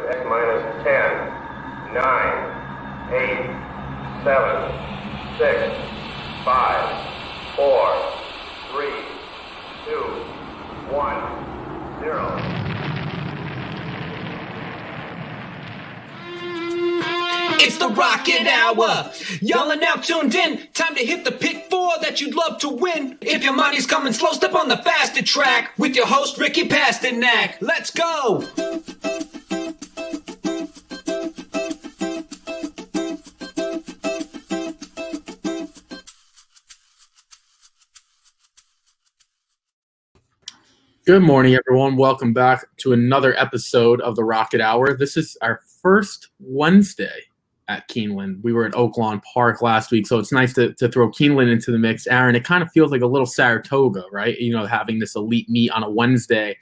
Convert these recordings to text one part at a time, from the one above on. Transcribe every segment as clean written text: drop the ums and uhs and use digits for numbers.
X minus 10, 9, 8, 7, 6, 5, 4, 3, 2, 1, 0. It's the Rocket Hour. Y'all are now tuned in. Time to hit the pick four that you'd love to win. If your money's coming slow, step on the faster track with your host, Ricky Pasternak. Let's go. Good morning, everyone. Welcome back to another episode of the Rocket Hour. This is our first Wednesday at Keeneland. We were at Oaklawn Park last week, so it's nice to throw Keeneland into the mix. Aaron, it kind of feels like a little Saratoga, right? You know, having this elite meet on a Wednesday.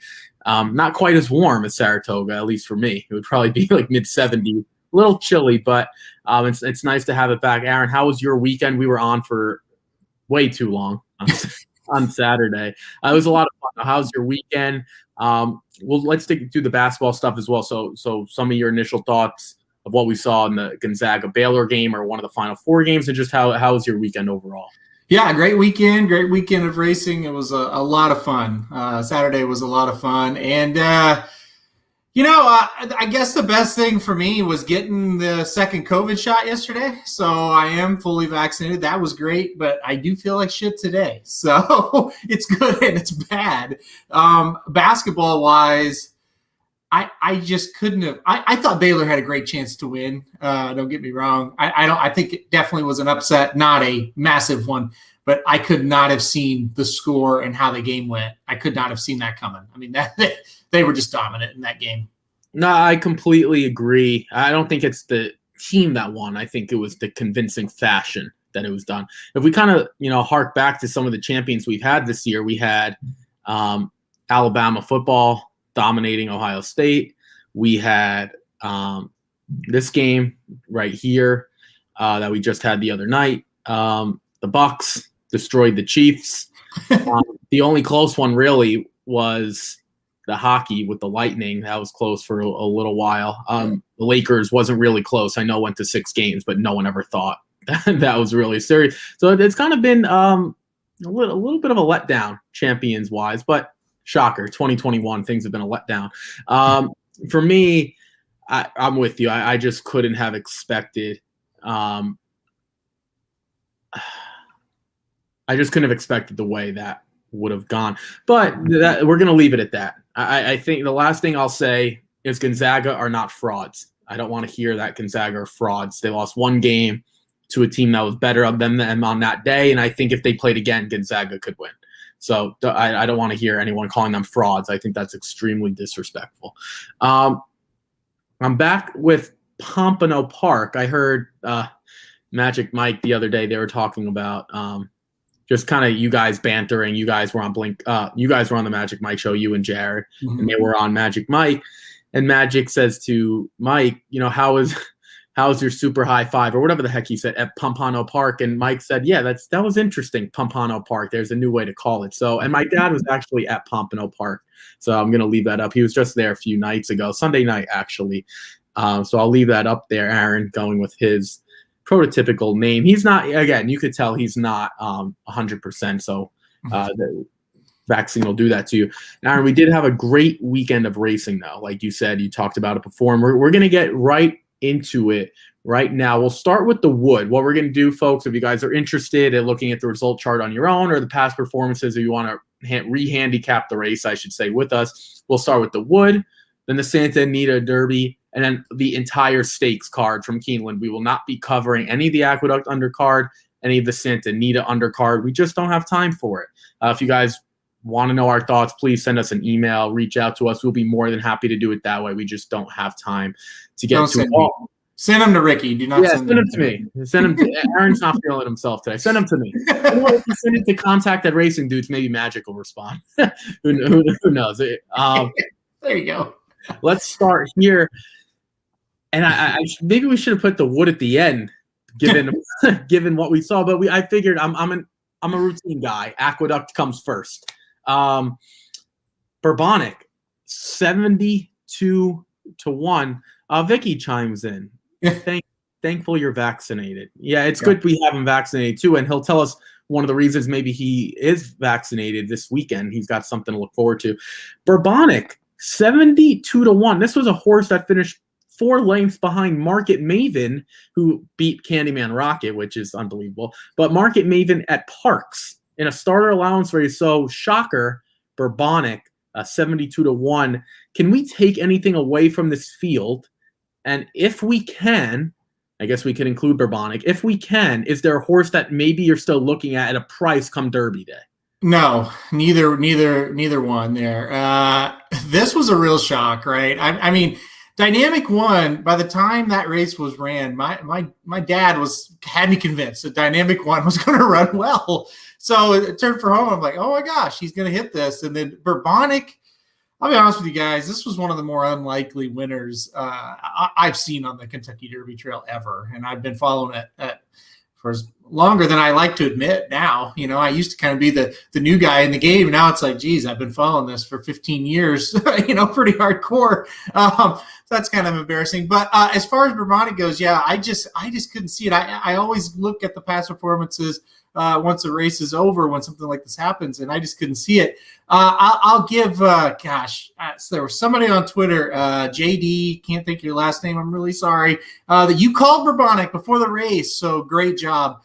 Not quite as warm as Saratoga, at least for me. It would probably be like mid-70s. A little chilly, but it's nice to have it back. Aaron, how was your weekend? We were on for way too long on Saturday. It was a lot of fun. How's your weekend? Well, let's take you through the basketball stuff as well. So some of your initial thoughts of what we saw in the Gonzaga-Baylor game or one of the Final Four games, and just how was your weekend overall? Yeah, great weekend of racing. It was a lot of fun. Saturday was a lot of fun. And, I guess the best thing for me was getting the second COVID shot yesterday. So I am fully vaccinated. That was great, but I do feel like shit today. So it's good and it's bad. Basketball-wise, I just couldn't have. I thought Baylor had a great chance to win. Don't get me wrong. I think it definitely was an upset, not a massive one, but I could not have seen the score and how the game went. I could not have seen that coming. I mean, they were just dominant in that game. No, I completely agree. I don't think it's the team that won. I think it was the convincing fashion that it was done. If we kind of, hark back to some of the champions we've had this year, we had Alabama football dominating Ohio State. We had this game right here that we just had the other night. The Bucks destroyed the Chiefs. The only close one really was the hockey with the Lightning. That was close for a little while. The Lakers wasn't really close. I know went to 6 games, but no one ever thought that was really serious. So it's kind of been a little bit of a letdown champions-wise, but shocker, 2021, things have been a letdown. For me, I'm with you. I just couldn't have expected I just couldn't have expected the way that would have gone. But we're going to leave it at that. I think the last thing I'll say is Gonzaga are not frauds. I don't want to hear that Gonzaga are frauds. They lost one game to a team that was better than them on that day, and I think if they played again, Gonzaga could win. So I don't want to hear anyone calling them frauds. I think that's extremely disrespectful. I'm back with Pompano Park. I heard Magic Mike the other day. They were talking about just kind of you guys bantering. You guys were on you guys were on the Magic Mike show, you and Jared, and they were on Magic Mike. And Magic says to Mike, how's your super high five or whatever the heck he said at Pompano Park? And Mike said, yeah, that was interesting. Pompano Park. There's a new way to call it. So, and my dad was actually at Pompano Park. So I'm going to leave that up. He was just there a few nights ago, Sunday night, actually. So I'll leave that up there. Aaron going with his prototypical name. He's not, again, you could tell he's not 100%. So the vaccine will do that to you. Aaron, we did have a great weekend of racing though. Like you said, you talked about it before, and we're going to get right into it right now. We'll start with the wood. What we're going to do, folks, if you guys are interested in looking at the result chart on your own or the past performances, or you want to re-handicap the race, I should say, with us, we'll start with the wood, then the Santa Anita Derby, and then the entire stakes card from Keeneland. We will not be covering any of the Aqueduct undercard, any of the Santa Anita undercard. We just don't have time for it. If you guys want to know our thoughts, please send us an email, reach out to us. We'll be more than happy to do it that way. We just don't have time to get to it all. Send them to Ricky. Do not send them to me. Send them to Aaron's not feeling himself today. Send them to me. If you send it to contact at Racing Dudes, maybe Magic will respond. who knows? There you go. Let's start here. And I maybe we should have put the wood at the end, given what we saw. But I figured I'm a routine guy. Aqueduct comes first. Bourbonic, 72 to 1. Vicky chimes in. Thankful you're vaccinated. Yeah, it's Yeah. good we have him vaccinated too, and he'll tell us one of the reasons maybe he is vaccinated this weekend. He's got something to look forward to. Bourbonic, 72 to 1. This was a horse that finished 4 lengths behind Market Maven, who beat Candyman Rocket, which is unbelievable. But Market Maven at Parks in a starter allowance race. So shocker, Bourbonic, 72 to 1. Can we take anything away from this field? And if we can, I guess we can include Bourbonic. If we can, is there a horse that maybe you're still looking at a price come Derby Day? No, neither one there. This was a real shock, right? I mean, Dynamic One, by the time that race was ran, my dad had me convinced that Dynamic One was going to run well. So it turned for home. I'm like, oh my gosh, he's going to hit this. And then Bourbonic, I'll be honest with you guys, this was one of the more unlikely winners I've seen on the Kentucky Derby Trail ever. And I've been following it for as longer than I like to admit now. You know, I used to kind of be the new guy in the game. Now it's like, geez, I've been following this for 15 years, pretty hardcore. That's kind of embarrassing. But as far as Bourbonic goes, yeah, I just couldn't see it. I always look at the past performances once a race is over when something like this happens, and I just couldn't see it. I'll give, there was somebody on Twitter, JD, can't think of your last name, I'm really sorry, that you called Bourbonic before the race, so great job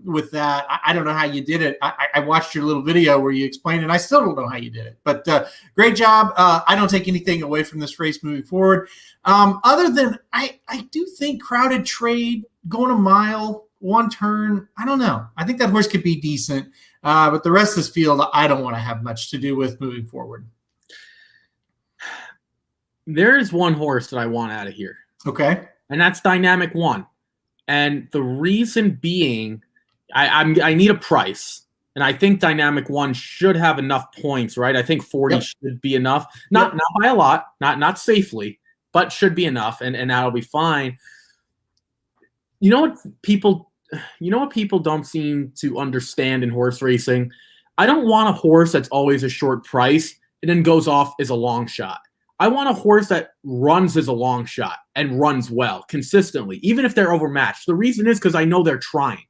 with that. I don't know how you did it. I watched your little video where you explained it. I still don't know how you did it, but great job. I don't take anything away from this race moving forward. Other than I do think Crowded Trade, going a mile, 1 turn, I don't know. I think that horse could be decent, but the rest of this field, I don't want to have much to do with moving forward. There's one horse that I want out of here. Okay. And that's Dynamic One. And the reason being, I need a price. And I think Dynamic One should have enough points, right? I think 40 should be enough. Not by a lot, not safely, but should be enough, and that'll be fine. You know what people don't seem to understand in horse racing? I don't want a horse that's always a short price and then goes off as a long shot. I want a horse that runs as a long shot and runs well consistently, even if they're overmatched. The reason is because I know they're trying.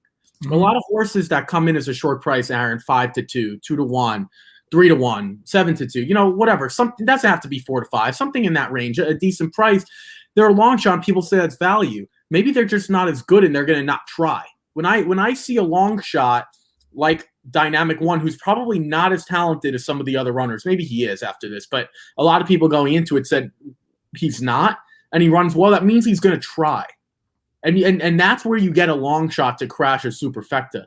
Mm-hmm. A lot of horses that come in as a short price, Aaron, 5 to 2, 2 to 1, 3 to 1, 7 to 2, whatever. Something doesn't have to be 4 to 5, something in that range, a decent price. They're a long shot. People say that's value. Maybe they're just not as good and they're going to not try. When I see a long shot like Dynamic One, who's probably not as talented as some of the other runners, maybe he is after this, but a lot of people going into it said he's not, and he runs well, that means he's going to try. And that's where you get a long shot to crash a superfecta.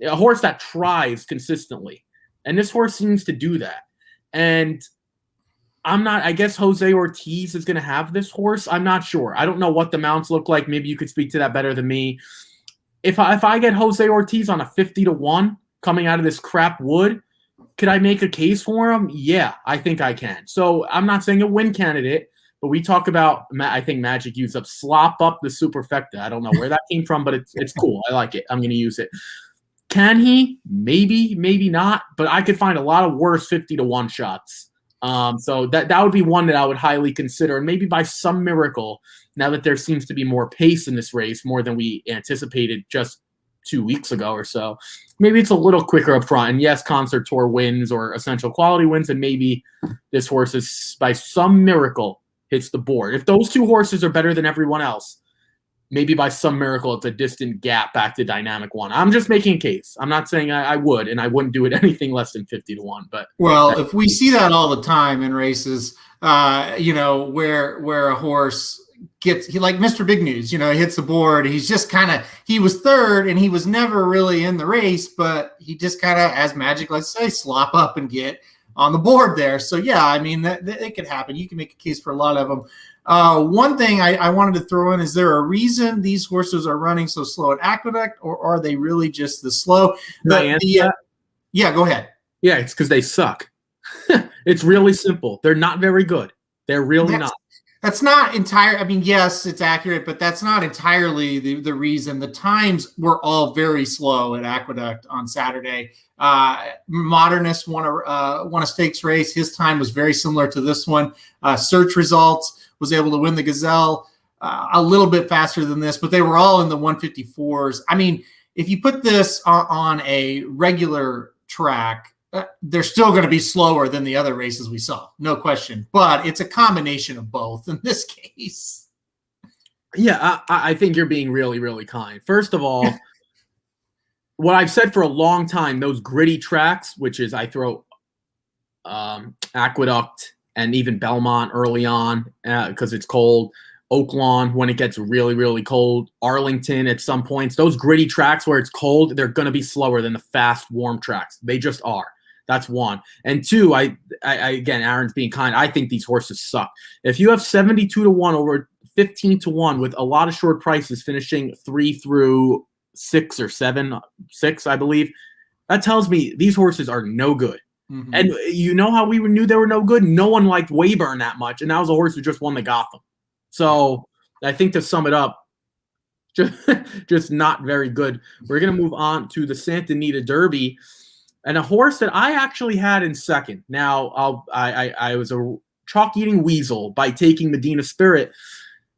A horse that tries consistently. And this horse seems to do that. And I guess Jose Ortiz is going to have this horse. I'm not sure. I don't know what the mounts look like. Maybe you could speak to that better than me. If I get Jose Ortiz on a 50 to 1 coming out of this crap wood, could I make a case for him? Yeah, I think I can. So I'm not saying a win candidate, but we talk about, I think Magic used up slop up the superfecta. I don't know where that came from, but it's cool. I like it. I'm going to use it. Can he? Maybe, maybe not. But I could find a lot of worse 50 to 1 shots. So that would be one that I would highly consider. And maybe by some miracle, now that there seems to be more pace in this race, more than we anticipated just 2 weeks ago or so, maybe it's a little quicker up front. And yes, Concert Tour wins or Essential Quality wins, and maybe this horse is by some miracle hits the board. If those 2 horses are better than everyone else, maybe by some miracle it's a distant gap back to Dynamic One. I'm just making a case. I'm not saying I would, and I wouldn't do it anything less than 50 to 1. But if we see that all the time in races, where a horse gets, like Mr. Big News, he hits the board. He's just he was third and he was never really in the race, but he just as Magic, let's say, slop up and get on the board there. So yeah, I mean, that it could happen. You can make a case for a lot of them. One thing I wanted to throw in, is there a reason these horses are running so slow at Aqueduct, or are they really just the slow? Yeah, go ahead. Yeah, it's because they suck. It's really simple. They're not very good. They're really not. That's not entire. I mean, yes, it's accurate, but that's not entirely the reason. The times were all very slow at Aqueduct on Saturday. Modernist won a stakes race. His time was very similar to this one. Search results was able to win the Gazelle a little bit faster than this, but they were all in the 154s. I mean, if you put this on a regular track, they're still going to be slower than the other races we saw, no question. But it's a combination of both in this case. Yeah, I think you're being really, really kind. First of all, what I've said for a long time, those gritty tracks, which is I throw Aqueduct and even Belmont early on because it's cold, Oaklawn when it gets really, really cold, Arlington at some points, those gritty tracks where it's cold, they're going to be slower than the fast, warm tracks. They just are. That's one. And two, I again, Aaron's being kind. I think these horses suck. If you have 72-1 over 15-1 with a lot of short prices finishing 3 through 6 or 7, 6, I believe, that tells me these horses are no good. Mm-hmm. And you know how we knew they were no good? No one liked Wayburn that much, and that was a horse who just won the Gotham. So I think to sum it up, just not very good. We're going to move on to the Santa Anita Derby, and a horse that I actually had in second. Now, I was a chalk-eating weasel by taking Medina Spirit,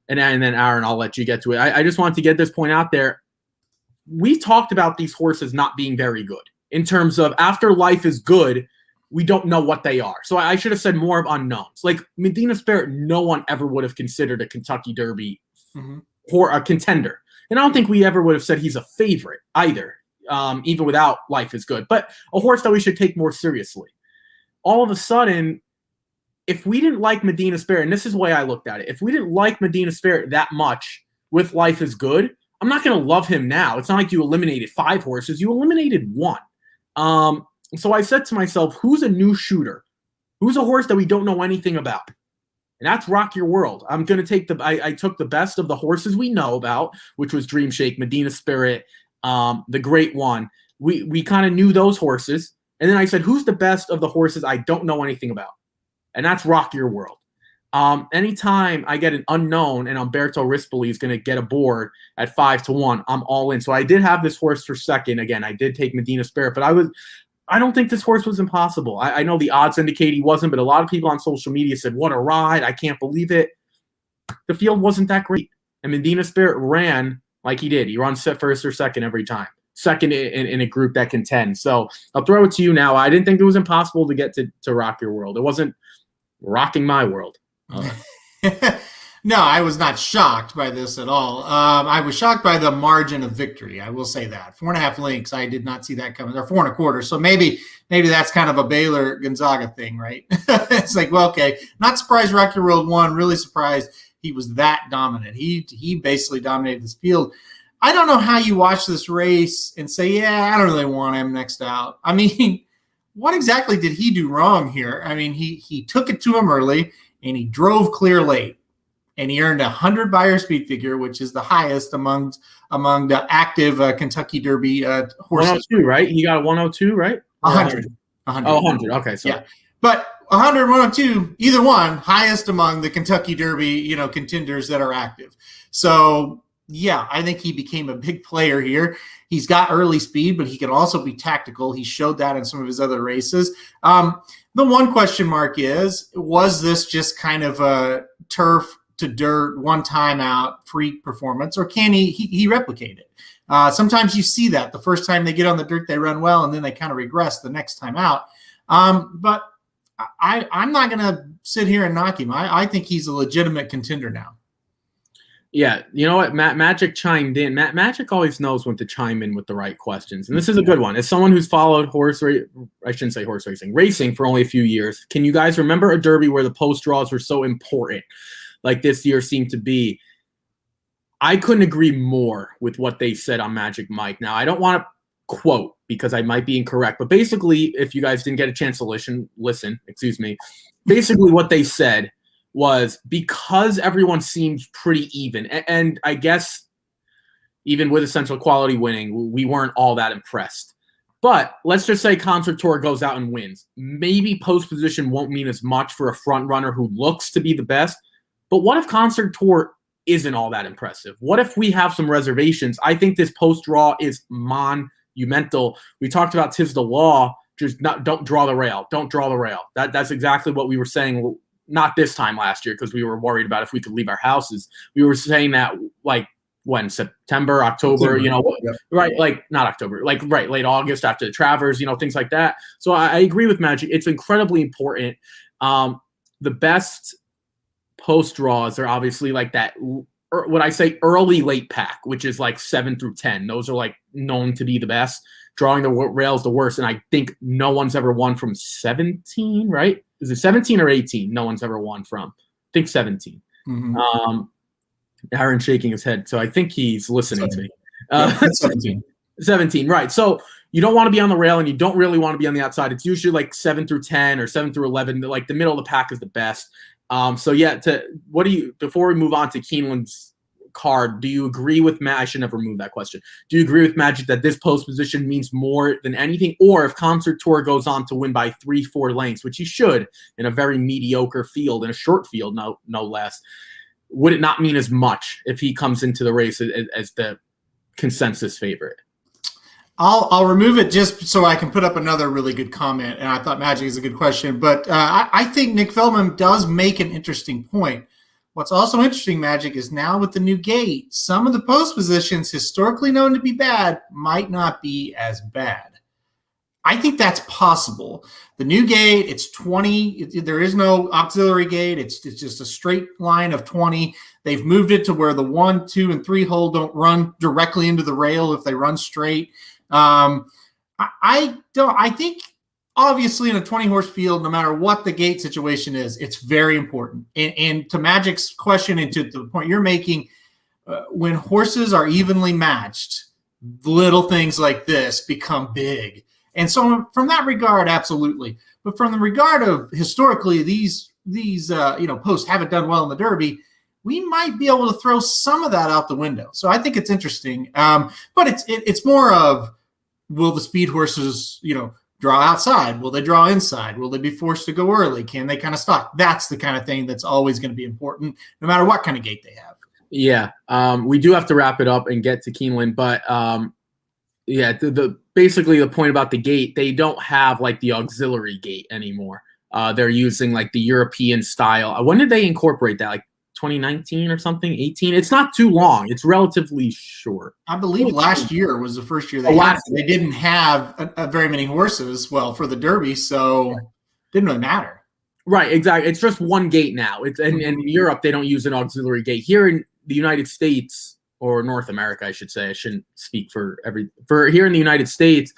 and then, Aaron, I'll let you get to it. I just wanted to get this point out there. We talked about these horses not being very good in terms of after Life is Good, we don't know what they are. So I should have said more of unknowns. Like Medina Spirit, no one ever would have considered a Kentucky Derby or a contender. And I don't think we ever would have said he's a favorite either, even without Life is Good. But a horse that we should take more seriously. All of a sudden, if we didn't like Medina Spirit, and this is the way I looked at it, if we didn't like Medina Spirit that much with Life is Good, I'm not going to love him now. It's not like you eliminated 5 horses. You eliminated 1. So I said to myself, who's a new shooter? Who's a horse that we don't know anything about? And that's Rock Your World. I'm going to take I took the best of the horses we know about, which was Dream Shake, Medina Spirit, the Great One. We kind of knew those horses. And then I said, who's the best of the horses I don't know anything about? And that's Rock Your World. Anytime I get an unknown and Umberto Rispoli is going to get aboard at 5-1, I'm all in. So I did have this horse for second. Again, I did take Medina Spirit, but I don't think this horse was impossible. I know the odds indicate he wasn't, but a lot of people on social media said, what a ride. I can't believe it. The field wasn't that great. And Medina Spirit ran like he did. He runs first or second every time. Second in a group that contends. So I'll throw it to you now. I didn't think it was impossible to get to Rock Your World. It wasn't rocking my world. No, I was not shocked by this at all. I was shocked by the margin of victory. I will say that 4.5 lengths. I did not see that coming. Or 4.25. So maybe that's kind of a Baylor Gonzaga thing, right? It's like, well, okay, not surprised Rock Your World won. Really surprised he was that dominant. He basically dominated this field. I don't know how you watch this race and say, yeah, I don't really want him next out. I mean, what exactly did he do wrong here? I mean, he took it to him early and he drove clear late. And he earned 100 Beyer speed figure, which is the highest among the active Kentucky Derby horses. 102, right? He got a 102, right? 100. Oh, 100. Okay, so yeah, but 100, 102, either one, highest among the Kentucky Derby, contenders that are active. So yeah, I think he became a big player here. He's got early speed, but he can also be tactical. He showed that in some of his other races. The one question mark was this just kind of a turf to dirt, one time out freak performance, or can he replicate it? Sometimes you see that the first time they get on the dirt, they run well, and then they kind of regress the next time out. But I'm not going to sit here and knock him. I think he's a legitimate contender now. Yeah, you know what? Magic chimed in. Magic always knows when to chime in with the right questions, and this is a good one. As someone who's followed racing for only a few years, can you guys remember a Derby where the post draws were so important? Like this year seemed to be. I couldn't agree more with what they said on Magic Mike. Now, I don't want to quote because I might be incorrect, but basically, if you guys didn't get a chance to listen, basically what they said was because everyone seemed pretty even, and I guess even with Essential Quality winning, we weren't all that impressed. But let's just say Concert Tour goes out and wins. Maybe post position won't mean as much for a front runner who looks to be the best. But what if Concert Tour isn't all that impressive? What if we have some reservations? I think this post-draw is monumental. We talked about Tis the Law. Just don't draw the rail. Don't draw the rail. That's exactly what we were saying not this time last year because we were worried about if we could leave our houses. We were saying that like when September, October, right? Like not October, like right, late August after the Travers, things like that. So I agree with Magic. It's incredibly important. The best post draws are obviously like that. What I say early late pack, which is like 7 through 10. Those are like known to be the best. Drawing the rails the worst, and I think no one's ever won from 17. Right? Is it 17 or 18? No one's ever won from. I think 17. Mm-hmm. Aaron's shaking his head, so I think he's listening to me. 17. 17, right. So you don't want to be on the rail, and you don't really want to be on the outside. It's usually like 7 through 10 or 7 through 11. Like the middle of the pack is the best. So yeah, before we move on to Keeneland's card, do you agree with Matt? I should never move that question. Do you agree with Magic that this post position means more than anything? Or if Concert Tour goes on to win by 3-4 lengths, which he should in a very mediocre field, in a short field, no less, would it not mean as much if he comes into the race as the consensus favorite? I'll remove it just so I can put up another really good comment. And I thought Magic is a good question, but I think Nick Feldman does make an interesting point. What's also interesting, Magic, is now with the new gate, some of the post positions historically known to be bad might not be as bad. I think that's possible. The new gate, it's 20. There is no auxiliary gate. It's just a straight line of 20. They've moved it to where the 1, 2, and 3 hole don't run directly into the rail if they run straight. I think obviously in a 20-horse field, no matter what the gate situation is, it's very important. And to Magic's question and to the point you're making, when horses are evenly matched, little things like this become big. And so from that regard, absolutely. But from the regard of historically, these posts haven't done well in the Derby, we might be able to throw some of that out the window. So I think it's interesting. But it's more of, will the speed horses, draw outside? Will they draw inside? Will they be forced to go early? Can they kind of stalk? That's the kind of thing that's always going to be important, no matter what kind of gate they have. Yeah, we do have to wrap it up and get to Keeneland, but basically the point about the gate, they don't have like the auxiliary gate anymore. They're using like the European style. When did they incorporate that? Like 2019 or something, 18. It's not too long. It's relatively short. I believe last year was the first year they didn't have very many horses. Well, for the Derby, so it didn't really matter. Right, exactly. It's just one gate now. In Europe, they don't use an auxiliary gate. Here in the United States, or North America, I should say. I shouldn't speak for here in the United States,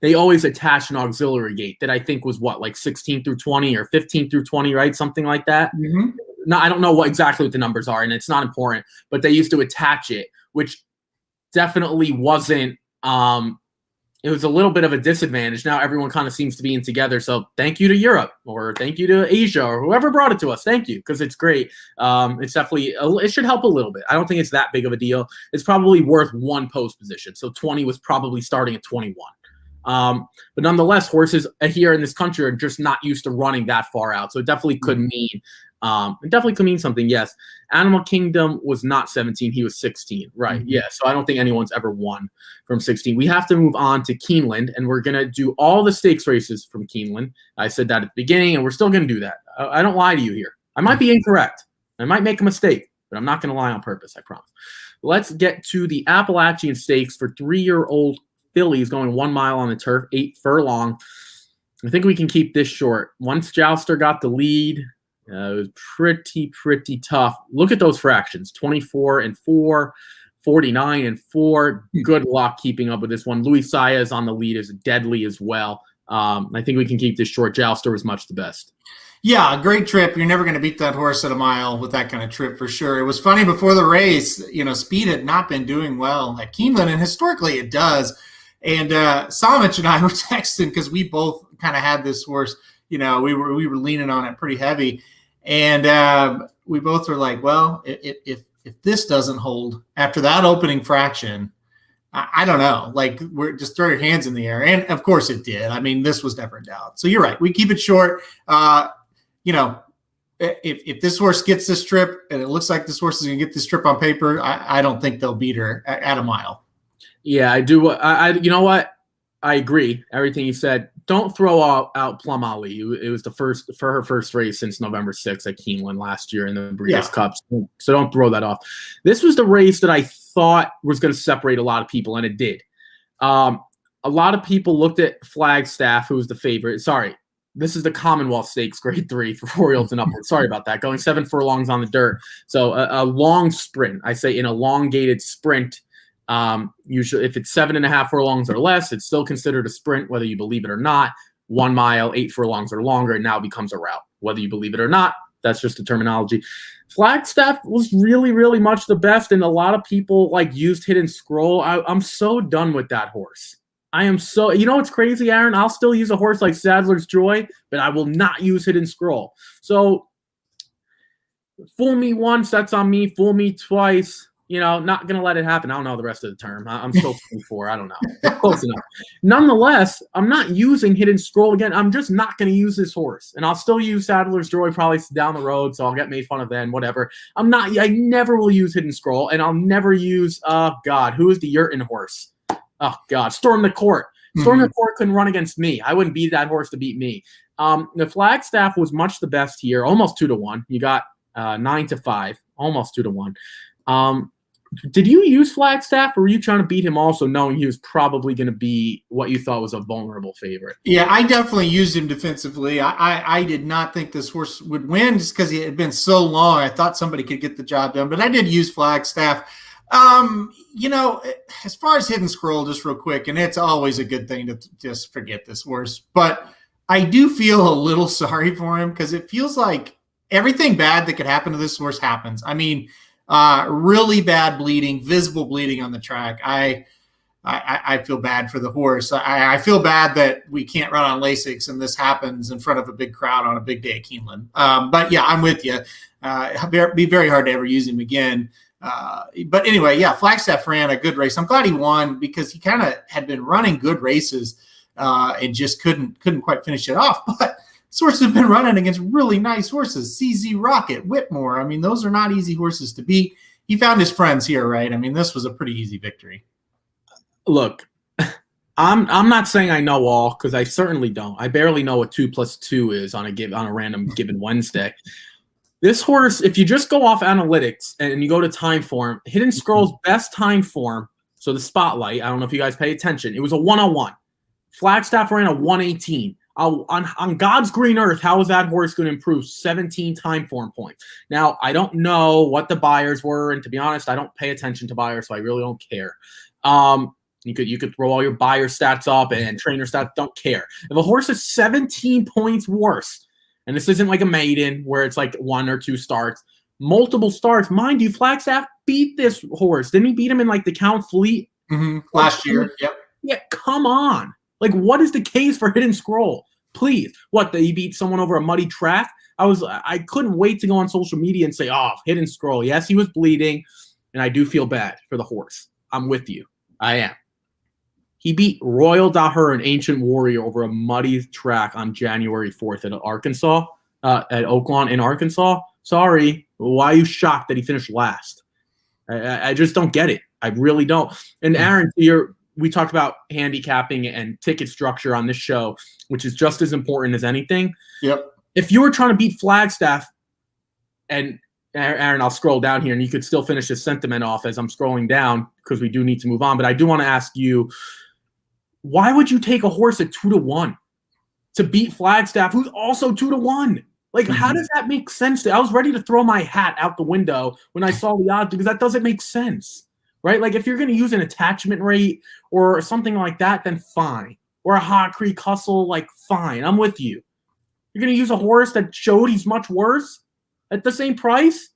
they always attach an auxiliary gate that I think was like 16 through 20 or 15 through 20, right? Something like that. Mm-hmm. No, I don't know exactly what the numbers are, and it's not important, but they used to attach it, which definitely wasn't it was a little bit of a disadvantage. Now everyone kind of seems to be in together. So thank you to Europe, or thank you to Asia, or whoever brought it to us. Thank you, because it's great. It's definitely, it should help a little bit. I don't think it's that big of a deal. It's probably worth one post position. So 20 was probably starting at 21. But nonetheless, horses here in this country are just not used to running that far out. So it definitely could mean something. Yes. Animal Kingdom was not 17. He was 16. Right. Mm-hmm. Yeah. So I don't think anyone's ever won from 16. We have to move on to Keeneland, and we're going to do all the stakes races from Keeneland. I said that at the beginning, and we're still going to do that. I don't lie to you here. I might be incorrect. I might make a mistake, but I'm not going to lie on purpose. I promise. Let's get to the Appalachian Stakes for 3-year-old fillies going 1 mile on the turf, 8 furlong. I think we can keep this short. Once Jouster got the lead, it was pretty tough. Look at those fractions, 24-4, 49-4. Good luck keeping up with this one. Luis Saez on the lead is deadly as well. I think we can keep this short. Jouster was much the best. Yeah, a great trip. You're never going to beat that horse at a mile with that kind of trip for sure. It was funny before the race, speed had not been doing well at Keeneland, and historically it does. And Samich and I were texting because we both kind of had this horse. We were leaning on it pretty heavy. And we both were like, well, if this doesn't hold after that opening fraction, I don't know. Like, we're just throw your hands in the air. And, of course, it did. I mean, this was never in doubt. So you're right. We keep it short. If this horse gets this trip, and it looks like this horse is going to get this trip on paper, I don't think they'll beat her at a mile. Yeah, I do. You know what? I agree. Everything you said. don't throw out Plum Ali. It was the first for her first race since November 6th at Keeneland last year in the Breeders' Cup. So don't throw that off. This was the race that I thought was going to separate a lot of people, and it did. A lot of people looked at Flagstaff, who was the favorite. Sorry, this is the Commonwealth Stakes Grade 3 for 4-year-olds and upwards. Sorry about that. Going 7 furlongs on the dirt. So a long sprint. I say an elongated sprint. Usually, if it's 7.5 furlongs or less, it's still considered a sprint, whether you believe it or not. 1 mile, 8 furlongs or longer, it now becomes a route, whether you believe it or not. That's just the terminology. Flagstaff was really, really much the best, and a lot of people used Hidden Scroll. I'm so done with that horse. I am so. You know what's crazy, Aaron? I'll still use a horse like Sadler's Joy, but I will not use Hidden Scroll. So, fool me once, that's on me. Fool me twice. Not going to let it happen. I don't know the rest of the term. I'm still 24. I don't know. Close enough. Nonetheless, I'm not using Hidden Scroll again. I'm just not going to use this horse. And I'll still use Sadler's Joy probably down the road, so I'll get made fun of then, whatever. I never will use Hidden Scroll, and I'll never use, who is the Yurton horse? Oh, God, Storm the Court. Storm the Court couldn't run against me. I wouldn't beat that horse to beat me. The Flagstaff was much the best here, almost 2-1. You got 9-5, almost 2-1. Did you use Flagstaff, or were you trying to beat him also, knowing he was probably going to be what you thought was a vulnerable favorite? Yeah, I definitely used him defensively. I did not think this horse would win just because it had been so long. I thought somebody could get the job done, but I did use Flagstaff. As far as Hidden Scroll, just real quick, and it's always a good thing to just forget this horse, but I do feel a little sorry for him because it feels like everything bad that could happen to this horse happens. I mean, really bad bleeding, visible bleeding on the track. I feel bad for the horse. I feel bad that we can't run on Lasix and this happens in front of a big crowd on a big day at Keeneland. But yeah, I'm with you. It'd be very hard to ever use him again. But anyway, yeah, Flagstaff ran a good race. I'm glad he won because he kind of had been running good races and just couldn't quite finish it off. But this horse has been running against really nice horses. CZ Rocket, Whitmore. I mean, those are not easy horses to beat. He found his friends here, right? I mean, this was a pretty easy victory. Look, I'm not saying I know all because I certainly don't. I barely know what 2 + 2 is on a random given Wednesday. This horse, if you just go off analytics and you go to time form, Hidden Scroll's best time form, so the spotlight, I don't know if you guys pay attention, it was a 101. Flagstaff ran a 118. On God's green earth, how is that horse going to improve 17 time form points? Now, I don't know what the buyers were, and to be honest, I don't pay attention to buyers, so I really don't care. You could throw all your buyer stats up and trainer stats, don't care. If a horse is 17 points worse, and this isn't like a maiden where it's like 1 or 2 starts, multiple starts, mind you, Flagstaff beat this horse. Didn't he beat him in the Count Fleet? Last year, yep. Yeah, come on. What is the case for Hidden Scroll? Please. What, that he beat someone over a muddy track? I couldn't wait to go on social media and say, oh, Hidden Scroll. Yes, he was bleeding, and I do feel bad for the horse. I'm with you. I am. He beat Royal Daher, an Ancient Warrior, over a muddy track on January 4th at Arkansas, at Oaklawn in Arkansas. Sorry. Why are you shocked that he finished last? I just don't get it. I really don't. And Aaron, we talked about handicapping and ticket structure on this show, which is just as important as anything. Yep. If you were trying to beat Flagstaff, and Aaron, I'll scroll down here, and you could still finish this sentiment off as I'm scrolling down because we do need to move on. But I do want to ask you, why would you take a horse at 2-1 to beat Flagstaff, who's also 2-1? How does that make sense? I was ready to throw my hat out the window when I saw the odds because that doesn't make sense. Right? If you're going to use an attachment rate or something like that, then fine. Or a Hot Creek Hustle, fine. I'm with you. You're going to use a horse that showed he's much worse at the same price?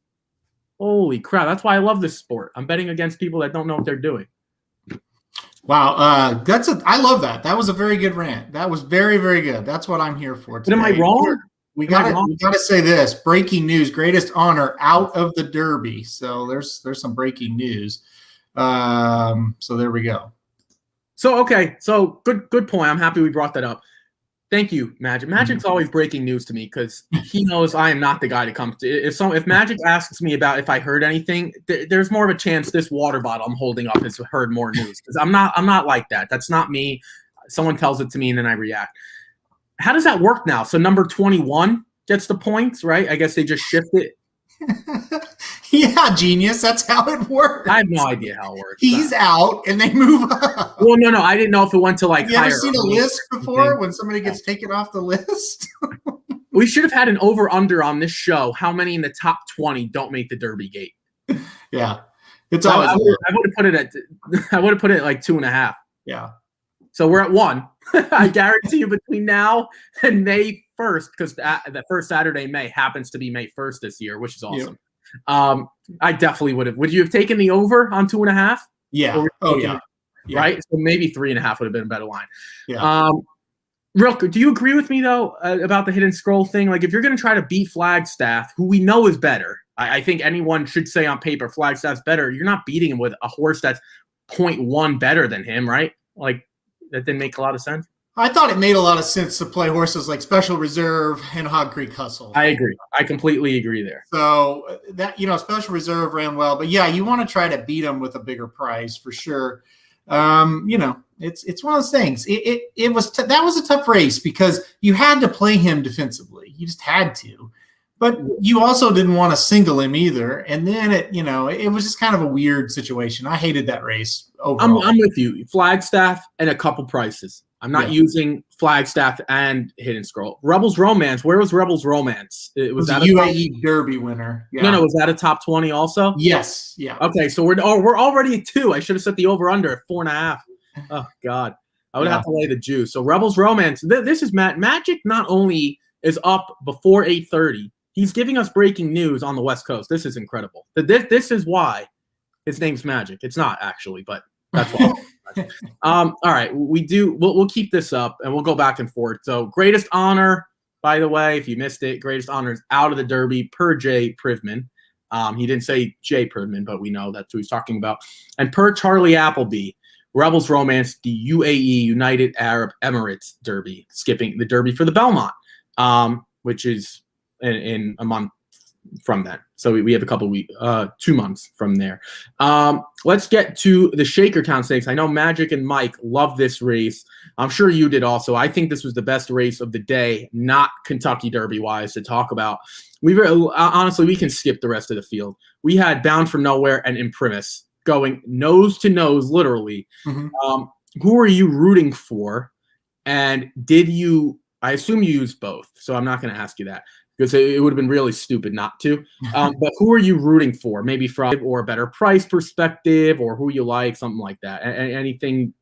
Holy crap. That's why I love this sport. I'm betting against people that don't know what they're doing. Wow. I love that. That was a very good rant. That was very, very good. That's what I'm here for today. But am I wrong? We gotta say this. Breaking news, greatest honor out of the Derby. So there's some breaking news. So there we go. So, okay. So good point. I'm happy we brought that up. Thank you, Magic. Magic's always breaking news to me because he knows I am not the guy to come to. If Magic asks me about if I heard anything, there's more of a chance this water bottle I'm holding up has heard more news because I'm not like that. That's not me. Someone tells it to me and then I react. how does that work now? So number 21 gets the points, right? I guess they just shift it. Yeah, genius. That's how it works. I have no idea how it works. He's out, and they move up. Well, no. I didn't know if it went to like. Have you ever seen a list before when somebody gets taken off the list? We should have had an over/under on this show. How many in the top 20 don't make the Derby gate? Yeah, it's always. I would have put it at. I would have put it at like 2.5. Yeah. So we're at 1. I guarantee you between now and May 1st, because the first Saturday in May happens to be May 1st this year, which is awesome. Yeah. I definitely would have. Would you have taken the over on 2.5? Yeah. Oh yeah. Right. So maybe 3.5 would have been a better line. Yeah. Real quick, do you agree with me though about the hidden scroll thing? Like, if you're going to try to beat Flagstaff, who we know is better, I think anyone should say on paper Flagstaff's better. You're not beating him with a horse that's 0.1 better than him, right? Like, that didn't make a lot of sense. I thought it made a lot of sense to play horses like Special Reserve and Hog Creek Hustle. I agree. I completely agree there. So that, Special Reserve ran well, but yeah, you want to try to beat them with a bigger price for sure. It's one of those things. That was a tough race because you had to play him defensively. You just had to, but you also didn't want to single him either. And then it was just kind of a weird situation. I hated that race overall. I'm with you. Flagstaff and a couple prices. I'm not using Flagstaff and Hidden Scroll. Rebels Romance. Where was Rebels Romance? It was that a UAE Derby winner. Yeah. No. Was that a top 20 also? Yes. Yeah. Okay, so we're already at 2. I should have set the over under at 4.5. Oh God, I would have to lay the juice. So Rebels Romance. This is Magic. Not only is up before 8:30, he's giving us breaking news on the West Coast. This is incredible. This is why his name's Magic. It's not actually, but that's why. All right, we'll keep this up and we'll go back and forth. So Greatest Honor, by the way, if you missed it, Greatest Honor is out of the Derby per Jay Privman. He didn't say Jay Privman, but we know that's who he's talking about. And per Charlie Appleby, Rebels Romance, the UAE United Arab Emirates Derby, skipping the Derby for the Belmont, which is in a month from then. So we have a couple weeks, 2 months from there. Let's get to the Shakertown Stakes. I know Magic and Mike love this race. I'm sure you did also. I think this was the best race of the day, not Kentucky Derby wise, to talk about. Honestly, we can skip the rest of the field. We had Bound for Nowhere and Imprimis going nose to nose, literally. Mm-hmm. Who are you rooting for? And I assume you used both, so I'm not going to ask you that, because it would have been really stupid not to. But who are you rooting for? Maybe from a better price perspective, or who you like, something like that. Anything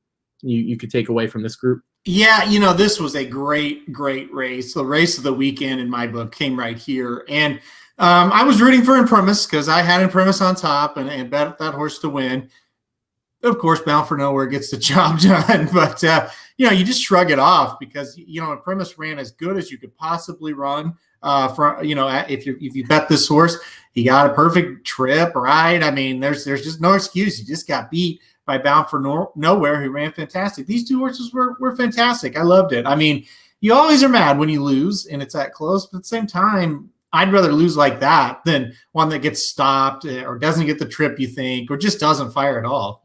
you could take away from this group? Yeah, this was a great race. The race of the weekend in my book came right here. And I was rooting for Imprimis because I had Imprimis on top and bet that horse to win. Of course, Bound for Nowhere gets the job done. But, you just shrug it off because, Imprimis ran as good as you could possibly run. If you bet this horse, he got a perfect trip, right? I mean, there's just no excuse. You just got beat by Bound for Nowhere, who ran fantastic. These two horses were fantastic. I loved it. I mean, you always are mad when you lose and it's that close, but at the same time, I'd rather lose like that than one that gets stopped or doesn't get the trip you think, or just doesn't fire at all.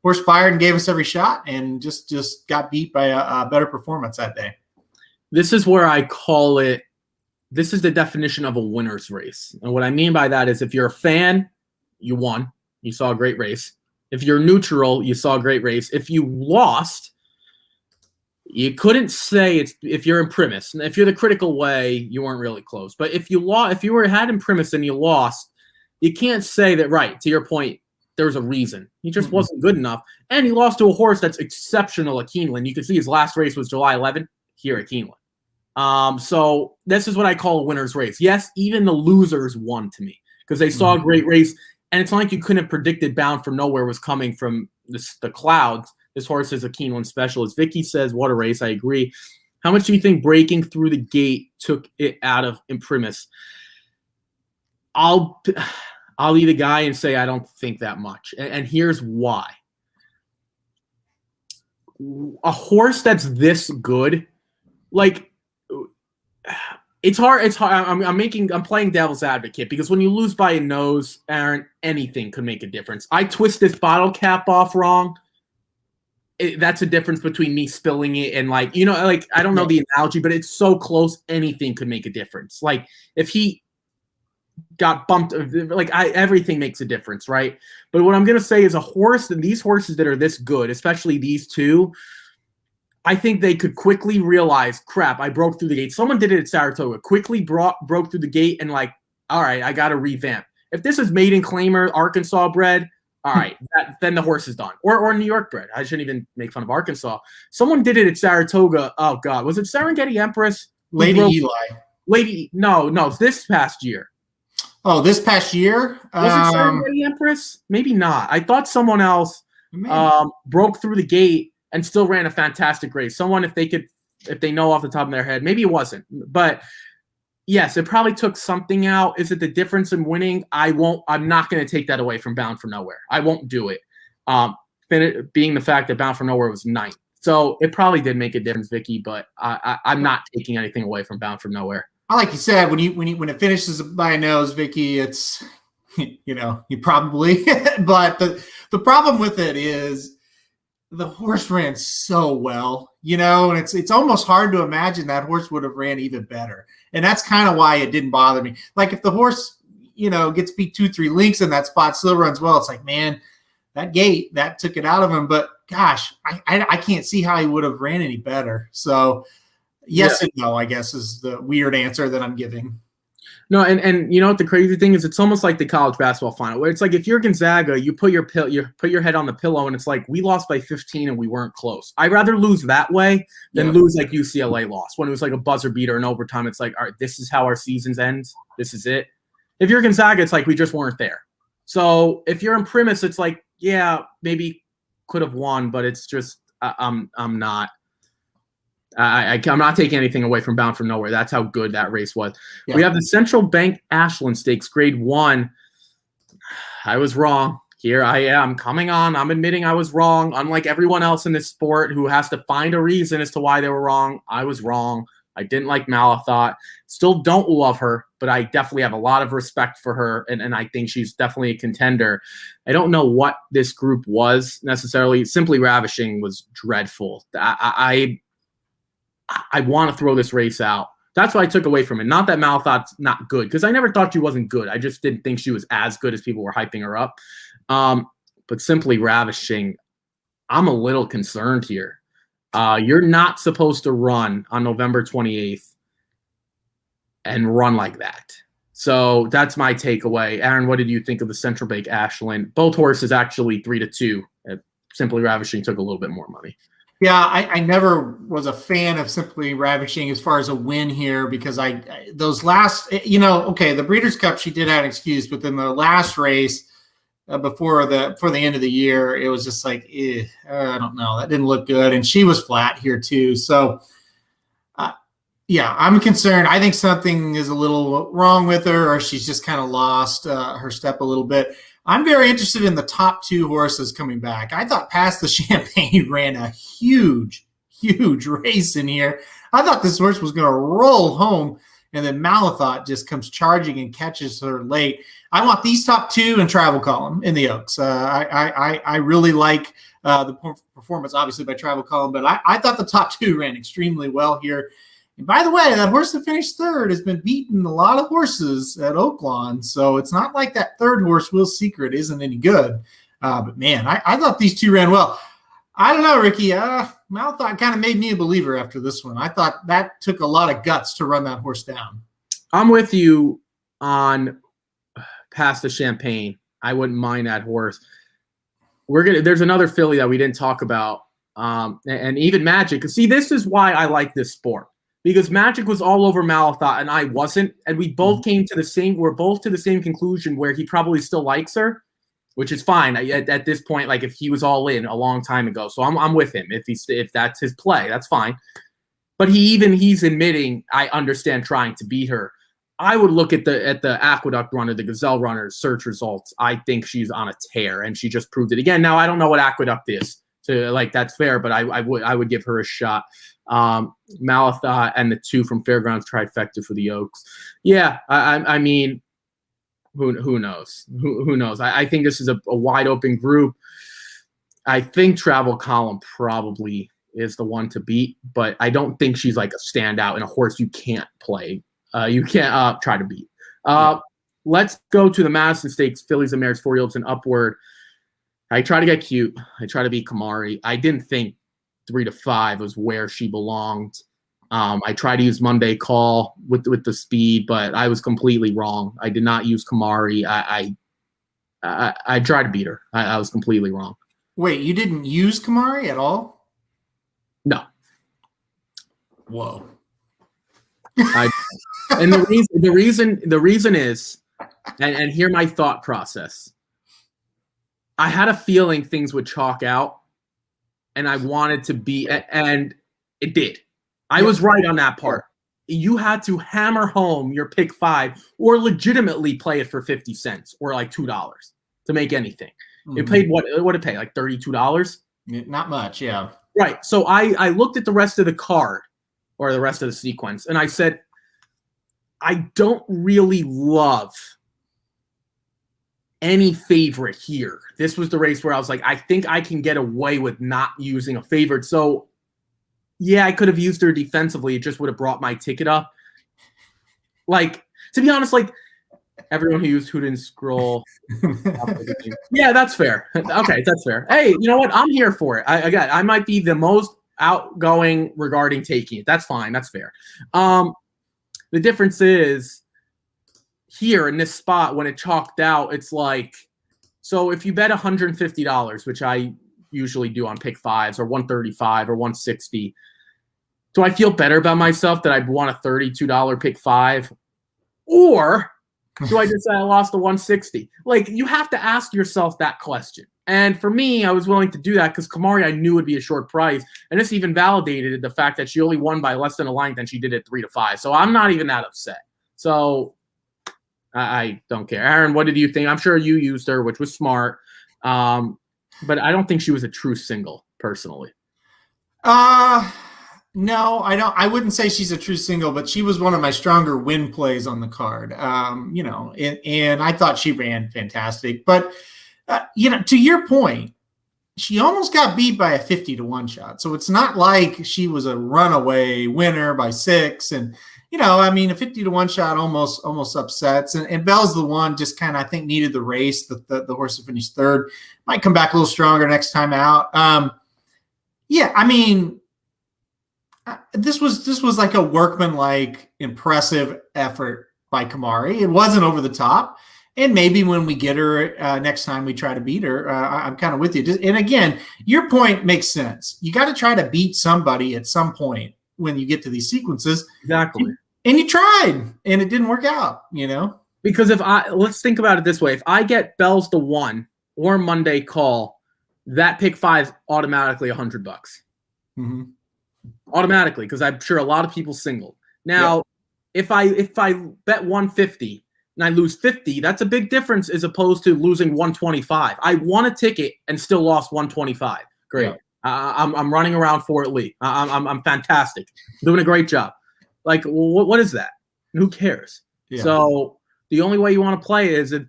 Horse fired and gave us every shot and just got beat by a better performance that day. This is where I call it. This is the definition of a winner's race. And what I mean by that is if you're a fan, you won. You saw a great race. If you're neutral, you saw a great race. If you lost, you couldn't say it's if you're Imprimis. If you're the critical way, you weren't really close. But if you had Imprimis and you lost, you can't say that, right, to your point, there was a reason. He just wasn't good enough. And he lost to a horse that's exceptional at Keeneland. You can see his last race was July 11th here at Keeneland. So this is what I call a winner's race. Yes, even the losers won to me because they saw a great race. And it's not like you couldn't have predicted Bound for Nowhere was coming from the clouds. This horse is a Keeneland special. As Vicky says, what a race. I agree. How much do you think breaking through the gate took it out of Imprimis? I'll be the guy and say I don't think that much. And here's why. A horse that's this good, like, it's hard. It's hard. I'm playing devil's advocate because when you lose by a nose, Aaron, anything could make a difference. I twist this bottle cap off wrong. that's a difference between me spilling it and like, like I don't know the analogy, but it's so close. Anything could make a difference. Like if he got bumped, like everything makes a difference, right? But what I'm going to say is a horse, and these horses that are this good, especially these two, I think they could quickly realize, crap, I broke through the gate. Someone did it at Saratoga, quickly broke through the gate and like, all right, I got to revamp. If this is maiden claimer, Arkansas bred, all right, then the horse is done. Or New York bred. I shouldn't even make fun of Arkansas. Someone did it at Saratoga. Oh, God. Was it Serengeti Empress? Lady Eli. No, this past year. Oh, this past year? Was it Serengeti Empress? Maybe not. I thought someone else broke through the gate and still ran a fantastic race. Someone, if they know off the top of their head, maybe it wasn't. But yes, it probably took something out. Is it the difference in winning? I'm not going to take that away from Bound for Nowhere. I won't do it. Being the fact that Bound for Nowhere was 9th. So it probably did make a difference, Vicky, but I'm not taking anything away from Bound for Nowhere. Like you said, when it finishes by a nose, Vicky, it's, you probably, but the problem with it is the horse ran so well, and it's almost hard to imagine that horse would have ran even better. And that's kind of why it didn't bother me. Like if the horse, gets beat 2-3 lengths in that spot, still runs well. It's like, man, that gate, that took it out of him. But gosh, I can't see how he would have ran any better. So yes and no, I guess, is the weird answer that I'm giving. No, and you know what the crazy thing is? It's almost like the college basketball final, where it's like if you're Gonzaga, you put your head on the pillow, and it's like we lost by 15 and we weren't close. I'd rather lose that way than lose like UCLA lost when it was like a buzzer beater in overtime. It's like, all right, this is how our seasons ends. This is it. If you're Gonzaga, it's like we just weren't there. So if you're in Primus, it's like, yeah, maybe could have won, but it's just I'm not. I'm not taking anything away from Bound for Nowhere. That's how good that race was. Yeah. We have the Central Bank Ashland Stakes, Grade 1. I was wrong. Here I am coming on. I'm admitting I was wrong. Unlike everyone else in this sport who has to find a reason as to why they were wrong, I was wrong. I didn't like Malathot. Still don't love her, but I definitely have a lot of respect for her, and I think she's definitely a contender. I don't know what this group was necessarily. Simply Ravishing was dreadful. I want to throw this race out. That's what I took away from it. Not that Malathot's not good, because I never thought she wasn't good. I just didn't think she was as good as people were hyping her up. But Simply Ravishing, I'm a little concerned here. You're not supposed to run on November 28th and run like that. So that's my takeaway. Aaron, what did you think of the Central Bank Ashland? Both horses actually 3-2. Simply Ravishing took a little bit more money. Yeah, I never was a fan of Simply Ravishing as far as a win here, because those last, the Breeders' Cup, she did have an excuse, but then the last race before the end of the year, it was just like, I don't know, that didn't look good, and she was flat here too. So, I'm concerned. I think something is a little wrong with her, or she's just kind of lost her step a little bit. I'm very interested in the top 2 horses coming back. I thought Past the Champagne ran a huge race in here. I thought this horse was going to roll home, and then Malathot just comes charging and catches her late. I want these top 2 in Travel Column in the Oaks. I really like the performance, obviously, by Travel Column, but I thought the top 2 ran extremely well here. And by the way, that horse that finished 3rd has been beating a lot of horses at Oaklawn, so it's not like that 3rd horse, Will Secret, isn't any good. But, man, I thought these 2 ran well. I don't know, Ricky. Malathot kind of made me a believer after this one. I thought that took a lot of guts to run that horse down. I'm with you on Past the Champagne. I wouldn't mind that horse. There's another filly that we didn't talk about, and even Magic. See, this is why I like this sport. Because Magic was all over Malathot and I wasn't, and we both came to the same conclusion where he probably still likes her, which is fine at this point. Like if he was all in a long time ago, so I'm with him. If that's his play, that's fine. But he's admitting, I understand trying to beat her. I would look at the Aqueduct runner, the Gazelle runner search results. I think she's on a tear, and she just proved it again. Now I don't know what Aqueduct is, so like that's fair, but I would give her a shot. Malathot and the 2 from Fairgrounds trifecta for the Oaks. Yeah, I mean, who knows? Who knows? I think this is a wide open group. I think Travel Column probably is the one to beat, but I don't think she's like a standout and a horse you can't play. You can't try to beat. Let's go to the Madison Stakes, fillies and mares, 4-year-olds and upward. I try to get cute. I try to beat Kamari. I didn't think 3 to 5 was where she belonged. I tried to use Monday Call with the speed, but I was completely wrong. I did not use Kamari. I tried to beat her. I was completely wrong. Wait, you didn't use Kamari at all? No. Whoa. And the reason is, and hear my thought process. I had a feeling things would chalk out, and I wanted to be, and it did. I was right on that part. You had to hammer home your pick 5 or legitimately play it for 50 cents or like $2 to make anything. Mm-hmm. It paid what did it pay? Like $32? Not much, yeah. Right. So I looked at the rest of the card or the rest of the sequence, and I said, I don't really love any favorite here. This was the race where I was like, I think I can get away with not using a favorite. So yeah, I could have used her defensively. It just would have brought my ticket up. Like, to be honest, like everyone who used Who Didn't Scroll. Yeah, that's fair. Okay, that's fair. Hey, you know what? I'm here for it. I might be the most outgoing regarding taking it. That's fine. That's fair. The difference is here in this spot when it chalked out, it's like, so if you bet $150, which I usually do on pick 5s, or $135 or $160, do I feel better about myself that I won a $32 pick 5? Or do I just say I lost the $160? Like, you have to ask yourself that question. And for me, I was willing to do that because Kamari I knew would be a short price. And this even validated the fact that she only won by less than a length and she did it 3 to 5. So I'm not even that upset. So I don't care. Aaron, what did you think? I'm sure you used her, which was smart. But I don't think she was a true single, personally. No, I don't. I wouldn't say she's a true single, but she was one of my stronger win plays on the card. And I thought she ran fantastic. But to your point, she almost got beat by a 50 to 1 shot. So it's not like she was a runaway winner by 6. And a 50 to 1 shot almost upsets. And Belle's the one just kind of, I think, needed the race. The horse that finished 3rd might come back a little stronger next time out. This was like a workman-like, impressive effort by Kamari. It wasn't over the top. And maybe when we get her next time we try to beat her, I'm kind of with you. And again, your point makes sense. You got to try to beat somebody at some point when you get to these sequences. Exactly. And you tried, and it didn't work out, Because let's think about it this way. If I get Belle's the 1 or Monday Call, that pick 5 is automatically $100. Mm-hmm. Automatically, because I'm sure a lot of people singled. Now, if I bet 150 and I lose 50, that's a big difference as opposed to losing 125. I won a ticket and still lost 125. Great. Yeah. I'm running around Fort Lee. I'm fantastic. Doing a great job. Like, what is that? Who cares? Yeah. So the only way you want to play is if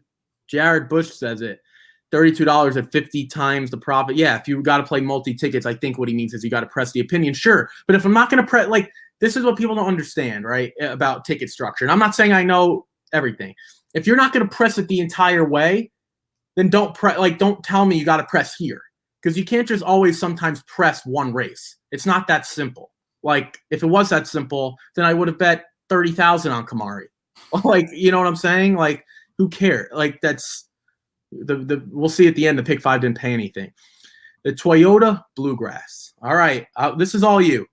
Jared Bush says it, $32 at 50 times the profit. Yeah, if you got to play multi-tickets, I think what he means is you got to press the opinion. Sure. But if I'm not going to press, like, this is what people don't understand, right, about ticket structure. And I'm not saying I know everything. If you're not going to press it the entire way, then don't tell me you got to press here. Because you can't just always sometimes press one race. It's not that simple. Like, if it was that simple, then I would have bet 30,000 on Kamari. Like, you know what I'm saying? Like, who cares? Like, that's we'll see at the end. The pick 5 didn't pay anything. The Toyota Bluegrass. All right, this is all you.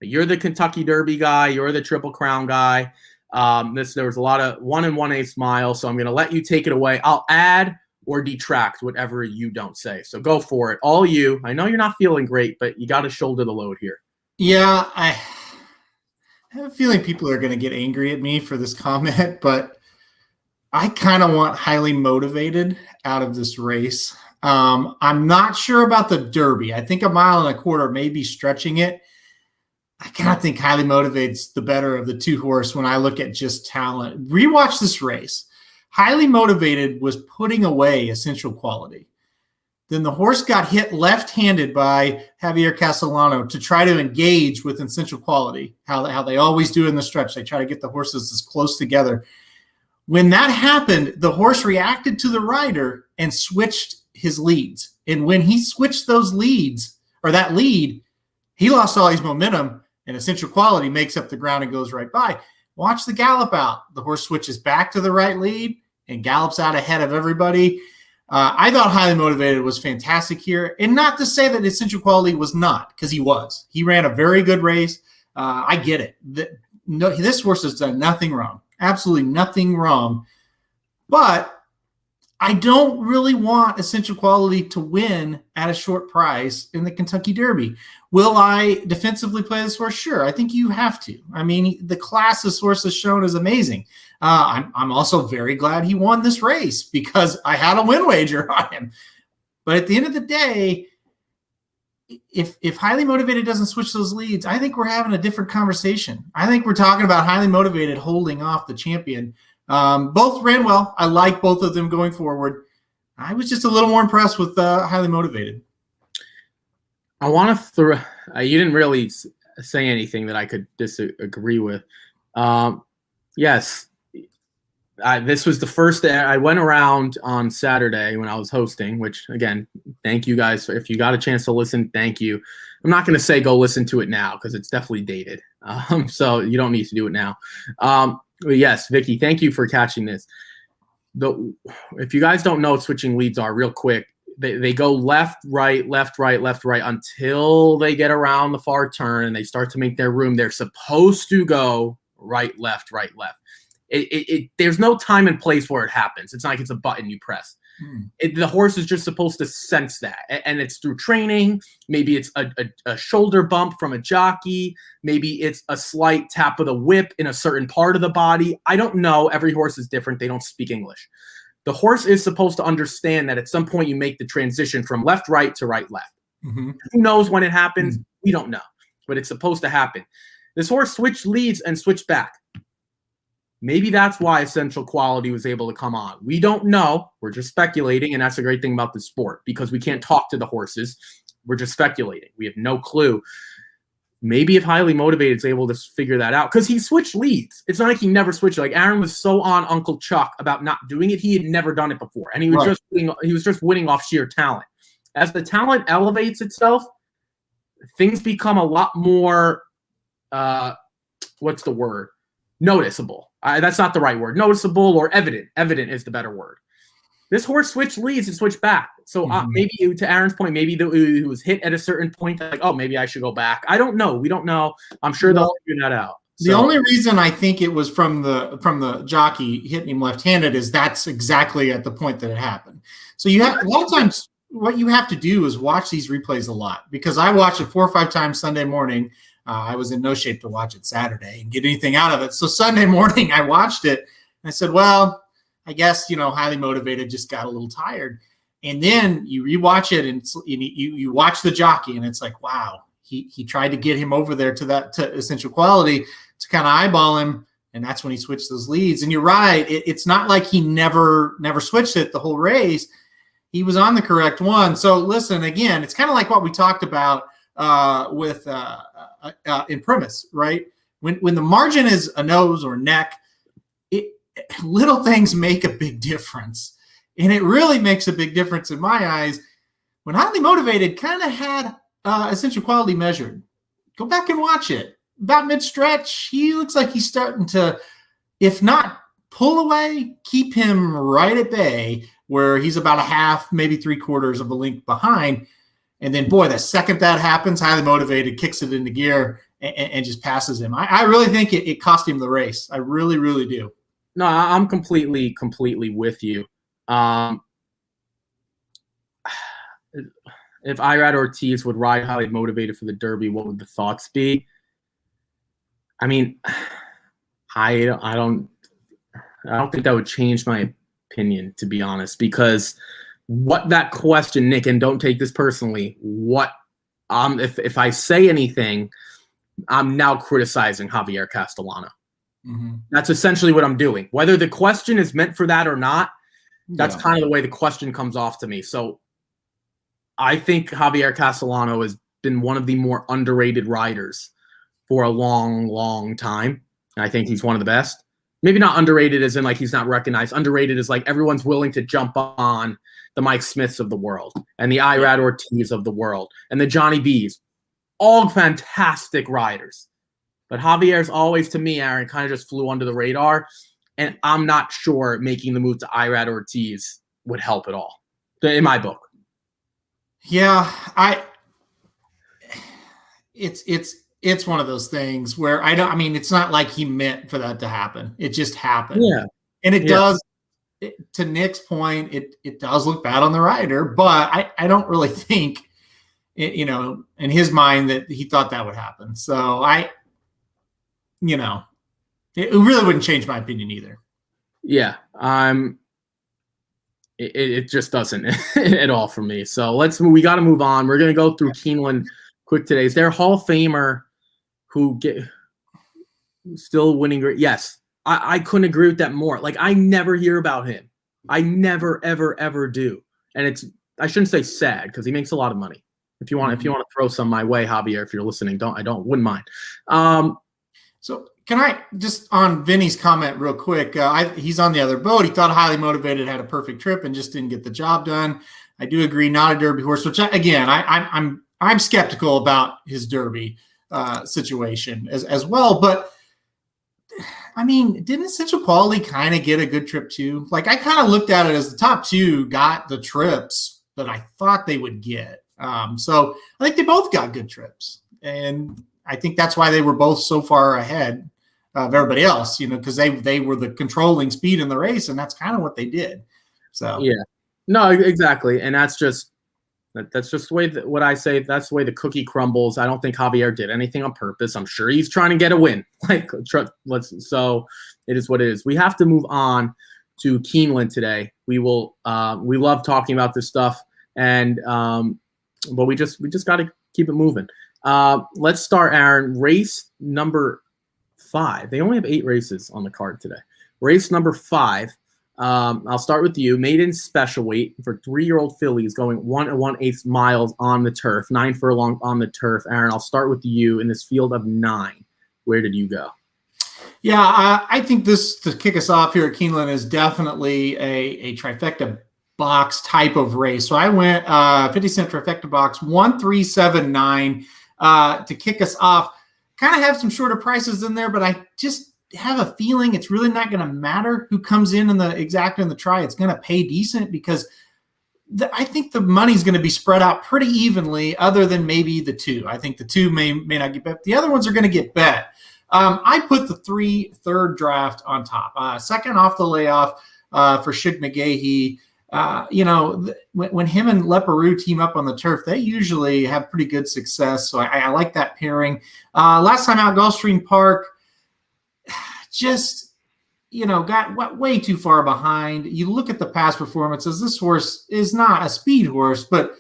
You're the Kentucky Derby guy. You're the Triple Crown guy. There was a lot of 1 1/8 miles, so I'm going to let you take it away. I'll add or detract whatever you don't say. So go for it. All you. I know you're not feeling great, but you got to shoulder the load here. Yeah, I have a feeling people are going to get angry at me for this comment, but I kind of want Highly Motivated out of this race. I'm not sure about the Derby. I think 1.25 miles may be stretching it. I kind of think Highly Motivated's the better of the 2 horse when I look at just talent. Rewatch this race. Highly Motivated was putting away Essential Quality. Then the horse got hit left-handed by Javier Castellano to try to engage with Essential Quality, how they always do in the stretch. They try to get the horses as close together. When that happened, the horse reacted to the rider and switched his leads. And when he switched those leads, or that lead, he lost all his momentum, and Essential Quality makes up the ground and goes right by. Watch the gallop out. The horse switches back to the right lead and gallops out ahead of everybody. I thought Highly Motivated was fantastic here. And not to say that Essential Quality was not, because he was. He ran a very good race. I get it. This horse has done nothing wrong. Absolutely nothing wrong. But I don't really want Essential Quality to win at a short price in the Kentucky Derby. Will I defensively play this horse? Sure. I think you have to. I mean, the class this horse has shown is amazing. I'm also very glad he won this race because I had a win wager on him. But at the end of the day, if Highly Motivated doesn't switch those leads, I think we're having a different conversation. I think we're talking about Highly Motivated holding off the champion. Both ran well. I like both of them going forward. I was just a little more impressed with Highly Motivated. I want to throw. You didn't really say anything that I could disagree with. Yes, this was the first day I went around on Saturday when I was hosting. Which again, thank you guys if you got a chance to listen. Thank you. I'm not going to say go listen to it now because it's definitely dated. So you don't need to do it now. But yes, Vicky, thank you for catching this. If you guys don't know what switching leads are, real quick. They go left, right, left, right, left, right until they get around the far turn and they start to make their room. They're supposed to go right, left, right, left. There's no time and place where it happens. It's not like it's a button you press. The horse is just supposed to sense that. And it's through training. Maybe it's a shoulder bump from a jockey. Maybe it's a slight tap of the whip in a certain part of the body. I don't know. Every horse is different. They don't speak English. The horse is supposed to understand that at some point you make the transition from left, right to right, left. Mm-hmm. Who knows when it happens? We don't know, but it's supposed to happen. This horse switched leads and switched back. Maybe that's why Essential Quality was able to come on. We don't know. We're just speculating, and that's a great thing about the sport because we can't talk to the horses. We're just speculating. We have no clue. Maybe if Highly Motivated is able to figure that out, because he switched leads. It's not like he never switched. Like Aaron was so on Uncle Chuck about not doing it. He had never done it before, and he was just winning off sheer talent. As the talent elevates itself, things become a lot more. What's the word? Noticeable. That's not the right word. Noticeable or evident. Evident is the better word. This horse switched leads and switched back. So maybe, to Aaron's point, maybe he was hit at a certain point. Like, oh, maybe I should go back. I don't know. We don't know. I'm sure they'll figure that out. The only reason I think it was from the jockey hitting him left-handed is that's exactly at the point that it happened. So you have a lot of times what you have to do is watch these replays a lot because I watched it 4 or 5 times Sunday morning. I was in no shape to watch it Saturday and get anything out of it. So Sunday morning I watched it and I said, well, I guess, Highly Motivated just got a little tired. And then you rewatch it and you watch the jockey and it's like, wow, he tried to get him over there to Essential Quality to kind of eyeball him. And that's when he switched those leads. And you're right. It's not like he never switched it the whole race. He was on the correct one. So listen, again, it's kind of like what we talked about with in premise, right? When the margin is a nose or neck, little things make a big difference. And it really makes a big difference in my eyes when Highly Motivated kind of had Essential Quality measured. Go back and watch it. About mid-stretch, he looks like he's starting to, if not pull away, keep him right at bay where he's about a half, maybe 3/4 of a length behind. And then, boy, the second that happens, Highly Motivated kicks it into gear and just passes him. I really think it cost him the race. I really, really do. No, I'm completely with you. If Irad Ortiz would ride Highly Motivated for the Derby, what would the thoughts be? I mean, I don't think that would change my opinion, to be honest, because what that question, Nick, and don't take this personally, if I say anything, I'm now criticizing Javier Castellano. Mm-hmm. That's essentially what I'm doing. Whether the question is meant for that or not, that's kind of the way the question comes off to me. So I think Javier Castellano has been one of the more underrated riders for a long, long time. And I think he's one of the best. Maybe not underrated as in like he's not recognized. Underrated is like everyone's willing to jump on the Mike Smiths of the world and the Irad Ortiz of the world and the Johnny B's. All fantastic riders. But Javier's always, to me, Aaron, kind of just flew under the radar. And I'm not sure making the move to Irad Ortiz would help at all, in my book. Yeah, it's one of those things where I mean, it's not like he meant for that to happen. It just happened. Yeah. And it does, to Nick's point, it does look bad on the rider, but I don't really think, in his mind that he thought that would happen. So it really wouldn't change my opinion either. Yeah. It just doesn't at all for me. So we got to move on. We're going to go through Keeneland quick today. Is there a Hall of Famer who still winning? Yes. I couldn't agree with that more. Like, I never hear about him. I never, ever, ever do. And I shouldn't say sad because he makes a lot of money. If you want to throw some my way, Javier, if you're listening, wouldn't mind. So can I just on Vinny's comment real quick? He's on the other boat. He thought highly motivated, had a perfect trip, and just didn't get the job done. I do agree, not a Derby horse. Which I'm skeptical about his Derby situation as well. But I mean, didn't Essential Quality kind of get a good trip too? Like, I kind of looked at it as the top two got the trips that I thought they would get. So I think they both got good trips, and I think that's why they were both so far ahead of everybody else, because they were the controlling speed in the race, and that's kind of what they did. So yeah, no, exactly, and that's just the way what I say. That's the way the cookie crumbles. I don't think Javier did anything on purpose. I'm sure he's trying to get a win. So it is what it is. We have to move on to Keeneland today. We will. We love talking about this stuff, and but we just got to keep it moving. Let's start, Aaron. Race number 5. They only have 8 races on the card today. Race number 5. I'll start with you. Maiden special weight for 3-year-old fillies going 1 1/8 miles on the turf, 9 furlong on the turf. Aaron, I'll start with you in this field of 9. Where did you go? Yeah, I think this, to kick us off here at Keeneland, is definitely a trifecta box type of race. So I went 50-cent trifecta box 1-3-7-9 to kick us off. Kind of have some shorter prices in there, but I just have a feeling it's really not going to matter who comes in the try. It's going to pay decent because I think the money's going to be spread out pretty evenly, other than maybe the 2. I think the 2 may not get bet. The other ones are going to get bet. I put the 3 third draft on top. Second off the layoff for Shug McGahee. When him and Leparoux team up on the turf, they usually have pretty good success. So I like that pairing. Last time out, Gulfstream Park, just, got way too far behind. You look at the past performances, this horse is not a speed horse, but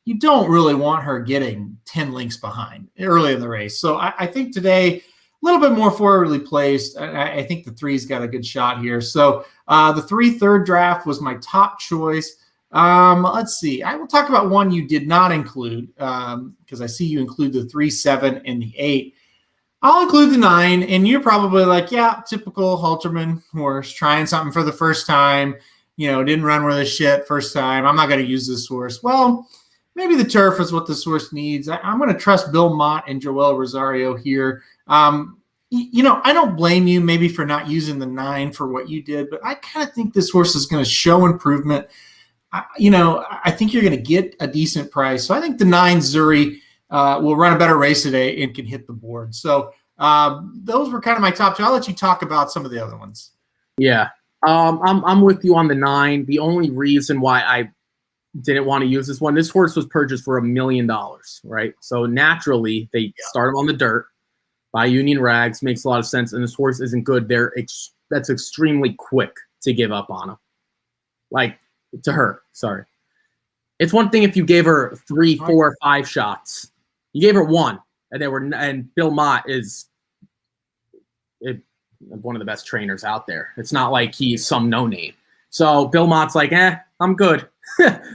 you don't really want her getting 10 lengths behind early in the race. So I think today, a little bit more forwardly placed. I think the 3's got a good shot here. So the 3 third draft was my top choice. Let's see. I will talk about one you did not include because I see you include the 3, 7, and the 8. I'll include the 9, and you're probably like, yeah, typical Halterman horse, trying something for the first time. Didn't run with a shit first time. I'm not going to use this horse. Well, maybe the turf is what this horse needs. I'm going to trust Bill Mott and Joel Rosario here. I don't blame you maybe for not using the 9 for what you did, but I kind of think this horse is going to show improvement. I think you're going to get a decent price. So I think the 9 Zuri will run a better race today and can hit the board. So those were kind of my top 2. I'll let you talk about some of the other ones. Yeah, I'm with you on the 9. The only reason why I didn't want to use this one, this horse was purchased for $1 million, right? So naturally, they start him on the dirt. By Union Rags, makes a lot of sense, and this horse isn't good. That's extremely quick to give up on him. Like, to her, sorry. It's one thing if you gave her 3, 4, 5 shots. You gave her 1, and Bill Mott is one of the best trainers out there. It's not like he's some no-name. So Bill Mott's like, I'm good.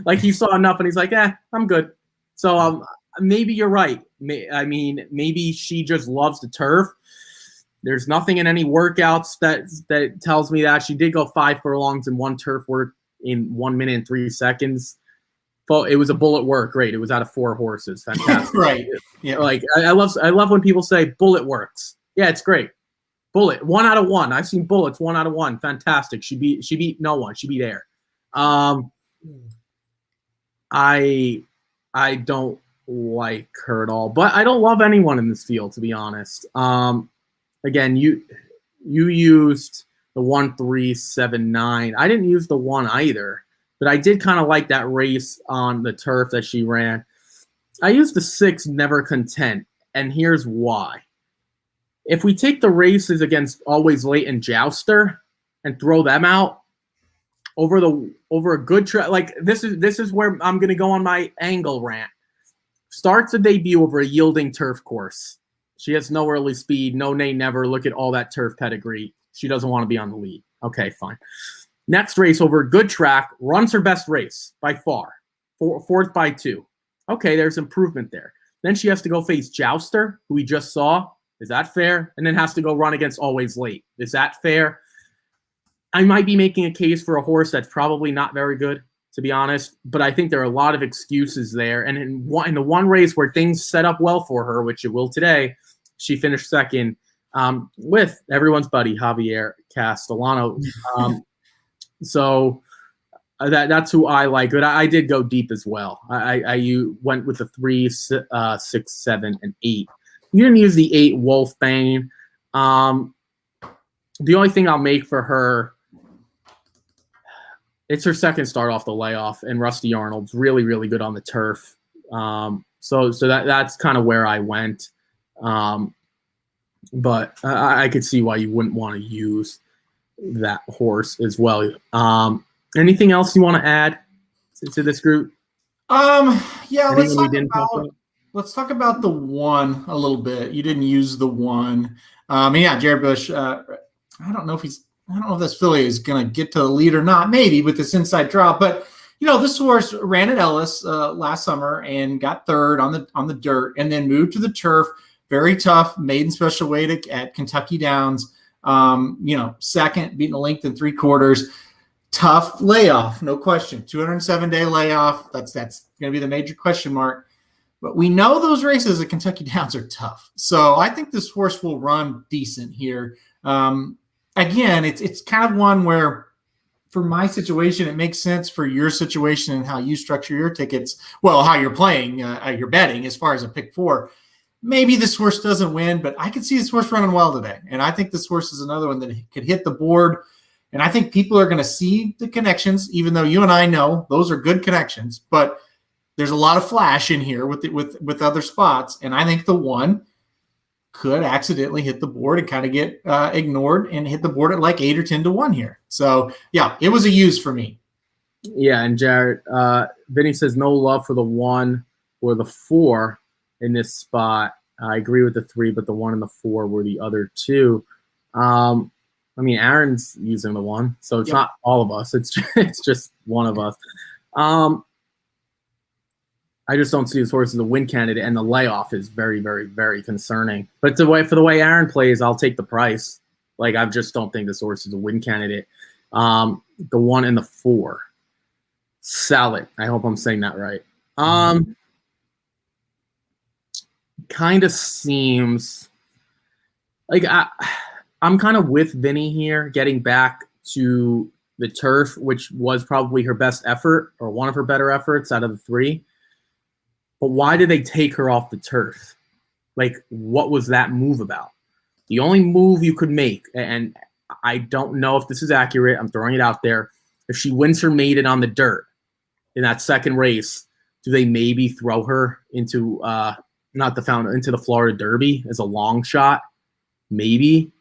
Like he saw enough and he's like, I'm good. So maybe you're right. Maybe she just loves the turf. There's nothing in any workouts that tells me that. She did go 5 furlongs in one turf work in 1 minute and 3 seconds. It was a bullet work. Great. It was out of 4 horses. Fantastic. Right. Yeah. Like I love when people say bullet works. Yeah, it's great. Bullet 1 out of 1. I've seen bullets 1 out of 1. Fantastic. She beat no one. She beat air. I don't like her at all, but I don't love anyone in this field, to be honest. Again, you used the 1-3-7-9. I didn't use the 1 either, but I did kind of like that race on the turf that she ran. I used the 6, Never Content, and here's why. If we take the races against Always Late and Jouster and throw them out over a good track, like this is where I'm going to go on my angle rant. Starts a debut over a yielding turf course. She has no early speed, no nay never. Look at all that turf pedigree. She doesn't want to be on the lead. Okay, fine. Next race over a good track, runs her best race by far, fourth by 2. Okay, there's improvement there. Then she has to go face Jouster, who we just saw. Is that fair? And then has to go run against Always Late. Is that fair? I might be making a case for a horse that's probably not very good, to be honest, but I think there are a lot of excuses there. And in the one race where things set up well for her, which it will today, she finished second with everyone's buddy, Javier Castellano. So that's who I like. But I did go deep as well. I went with the 3, 6, 7, and 8. You didn't use the 8 Wolfbane. The only thing I'll make for her, it's her second start off the layoff, and Rusty Arnold's really, really good on the turf. So that's kind of where I went. But I could see why you wouldn't want to use that horse as well. Anything else you want to add to this group? Yeah, let's talk about the 1 a little bit. You didn't use the 1. Yeah, Jared Bush. I don't know if this filly is going to get to the lead or not. Maybe with this inside draw, but this horse ran at Ellis last summer and got 3rd on the dirt, and then moved to the turf. Very tough maiden special weight at Kentucky Downs. Second, beating a length in 3/4. Tough layoff, no question. 207-day layoff. That's going to be the major question mark. But we know those races at Kentucky Downs are tough. So I think this horse will run decent here. Again, it's kind of one where, for my situation, it makes sense for your situation and how you structure your tickets. Well, how you're playing, you're betting as far as a pick 4. Maybe this horse doesn't win, but I could see this horse running well today. And I think this horse is another one that could hit the board. And I think people are going to see the connections, even though you and I know those are good connections. But there's a lot of flash in here with other spots. And I think the 1 could accidentally hit the board and kind of get ignored and hit the board at like 8 or 10 to 1 here. So, yeah, it was a use for me. Yeah, and Jared, Vinny says no love for the 1 or the 4 in this spot. I agree with the 3, but the 1 and the 4 were the other 2. Aaron's using the 1, so it's not all of us. It's just one of us. I just don't see this horse as a win candidate, and the layoff is very, very, very concerning. But for the way Aaron plays, I'll take the price. Like, I just don't think this horse is a win candidate. The 1 and the 4. Salad. I hope I'm saying that right. Kind of seems like I'm kind of with Vinny here, getting back to the turf, which was probably her best effort or one of her better efforts out of the 3. But why did they take her off the turf? Like, what was that move about? The only move you could make, and I don't know if this is accurate, I'm throwing it out there, if she wins her maiden on the dirt in that second race, do they maybe throw her into into the Florida Derby as a long shot? Maybe.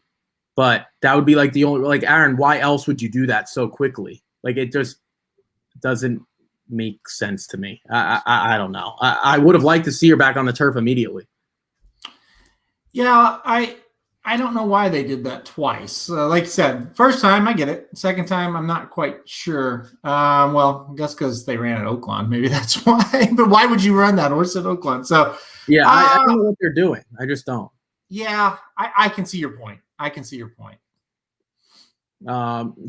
But that would be like the only, like, Aaron, why else would you do that so quickly? Like, it just doesn't make sense to me. I don't know. I would have liked to see her back on the turf immediately. Yeah, I I don't know why they did that twice. Like I said, first time I get it. Second time I'm not quite sure. Well, I guess because they ran at Oaklawn, maybe that's why. But why would you run that horse at Oaklawn? So Yeah, I don't know what they're doing. I just don't. yeah, I can see your point. I can see your point.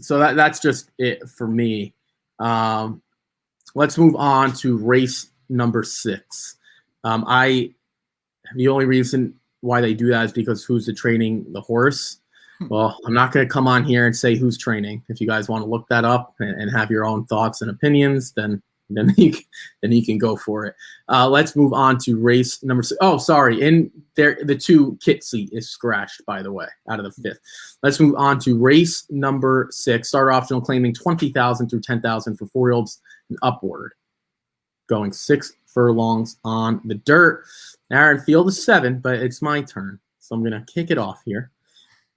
So that's just it for me. Let's move on to race number 6. The only reason why they do that is because who's training the horse. Well, I'm not going to come on here and say who's training. If you guys want to look that up and have your own thoughts and opinions, then you can go for it. Let's move on to race number 6. Oh, sorry. In there, the 2 kit seat is scratched, by the way, out of the 5th. Let's move on to race number 6. Starter optional claiming 20,000 through 10,000 for 4-year-olds and upward. Going 6 furlongs on the dirt. Aaron, field is 7, but it's my turn. So I'm going to kick it off here.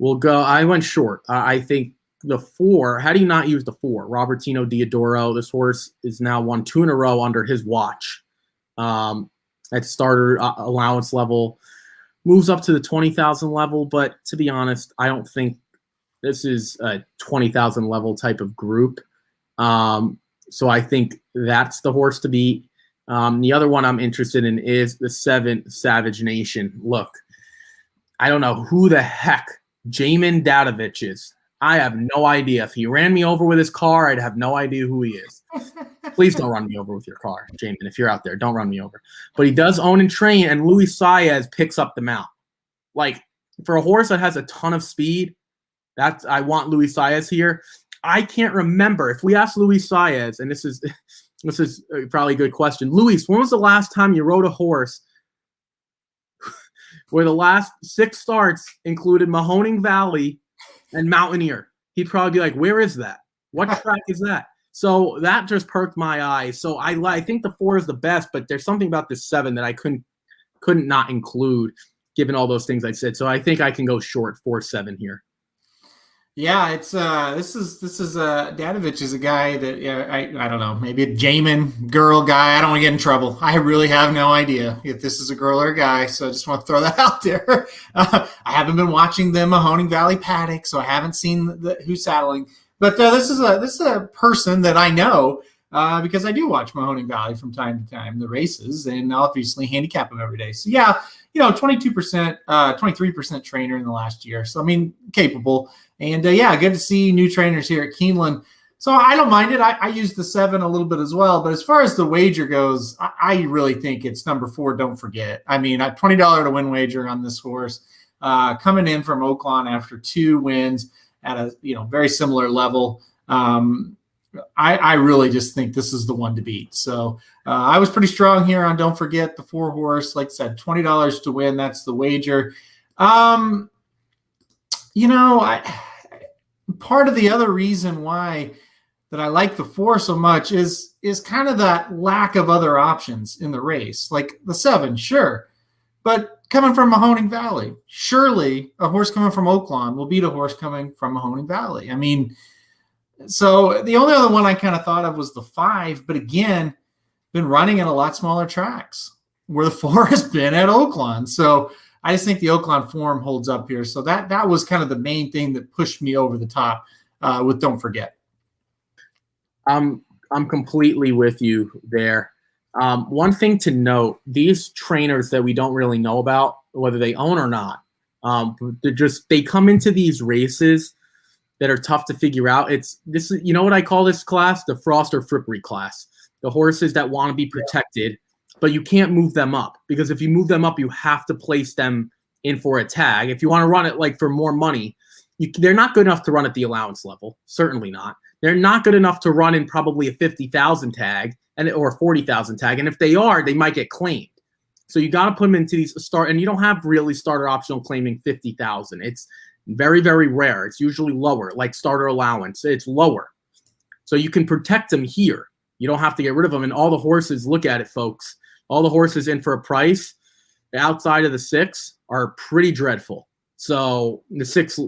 We'll go. I went short. I think the 4. How do you not use the 4? Robertino Diodoro. This horse is now won 2 in a row under his watch. At starter allowance level, moves up to the 20,000 level. But to be honest, I don't think this is a 20,000 level type of group. So I think that's the horse to beat. The other one I'm interested in is the 7 Savage Nation. Look, I don't know who the heck Jamin Dadovich is. I have no idea. If he ran me over with his car, I'd have no idea who he is. Please don't run me over with your car, Jamin. If you're out there, don't run me over. But he does own and train, and Luis Saez picks up the mount. Like, for a horse that has a ton of speed, I want Luis Saez here. I can't remember. If we ask Luis Saez, and this is probably a good question. Luis, when was the last time you rode a horse where the last 6 starts included Mahoning Valley and Mountaineer? He'd probably be like, where is that? What track is that? So that just perked my eye. So I think the 4 is the best, but there's something about this 7 that I couldn't not include given all those things I said. So I think I can go short 4-7 here. Yeah, it's this is Dadovich is a guy that I don't know, maybe a Jamin girl guy. I don't want to get in trouble. I really have no idea if this is a girl or a guy, so I just want to throw that out there. I haven't been watching the Mahoning Valley paddock, so I haven't seen who's saddling. But this is a person that I know because I do watch Mahoning Valley from time to time, the races, and obviously handicap them every day. So yeah, 22%, 23% trainer in the last year. So I mean, capable. And yeah, good to see new trainers here at Keeneland. So I don't mind it. I use the 7 a little bit as well. But as far as the wager goes, I really think it's number 4, Don't Forget. I mean, a $20 to win wager on this horse. Coming in from Oaklawn after 2 wins at a very similar level. I really just think this is the one to beat. So I was pretty strong here on Don't Forget, the 4 horse. Like I said, $20 to win. That's the wager. Part of the other reason why that I like the 4 so much is kind of that lack of other options in the race. Like the 7, sure, but coming from Mahoning Valley, surely a horse coming from Oaklawn will beat a horse coming from Mahoning Valley. I mean, so the only other one I kind of thought of was the 5, but again, been running at a lot smaller tracks where the 4 has been at Oaklawn. So I just think the Oaklawn form holds up here. So that was kind of the main thing that pushed me over the top with Don't Forget. I'm completely with you there. One thing to note, these trainers that we don't really know about, whether they own or not, they come into these races that are tough to figure out. You know what I call this class? The Frost or Frippery class. The horses that want to be protected, but you can't move them up, because if you move them up, you have to place them in for a tag. If you want to run it like for more money, they're not good enough to run at the allowance level. Certainly not. They're not good enough to run in probably a 50,000 tag or a 40,000 tag. And if they are, they might get claimed. So you got to put them into these and you don't have really starter optional claiming 50,000. It's very, very rare. It's usually lower, like starter allowance. It's lower. So you can protect them here. You don't have to get rid of them. And all the horses, look at it, folks. All the horses in for a price outside of the 6 are pretty dreadful. So the 6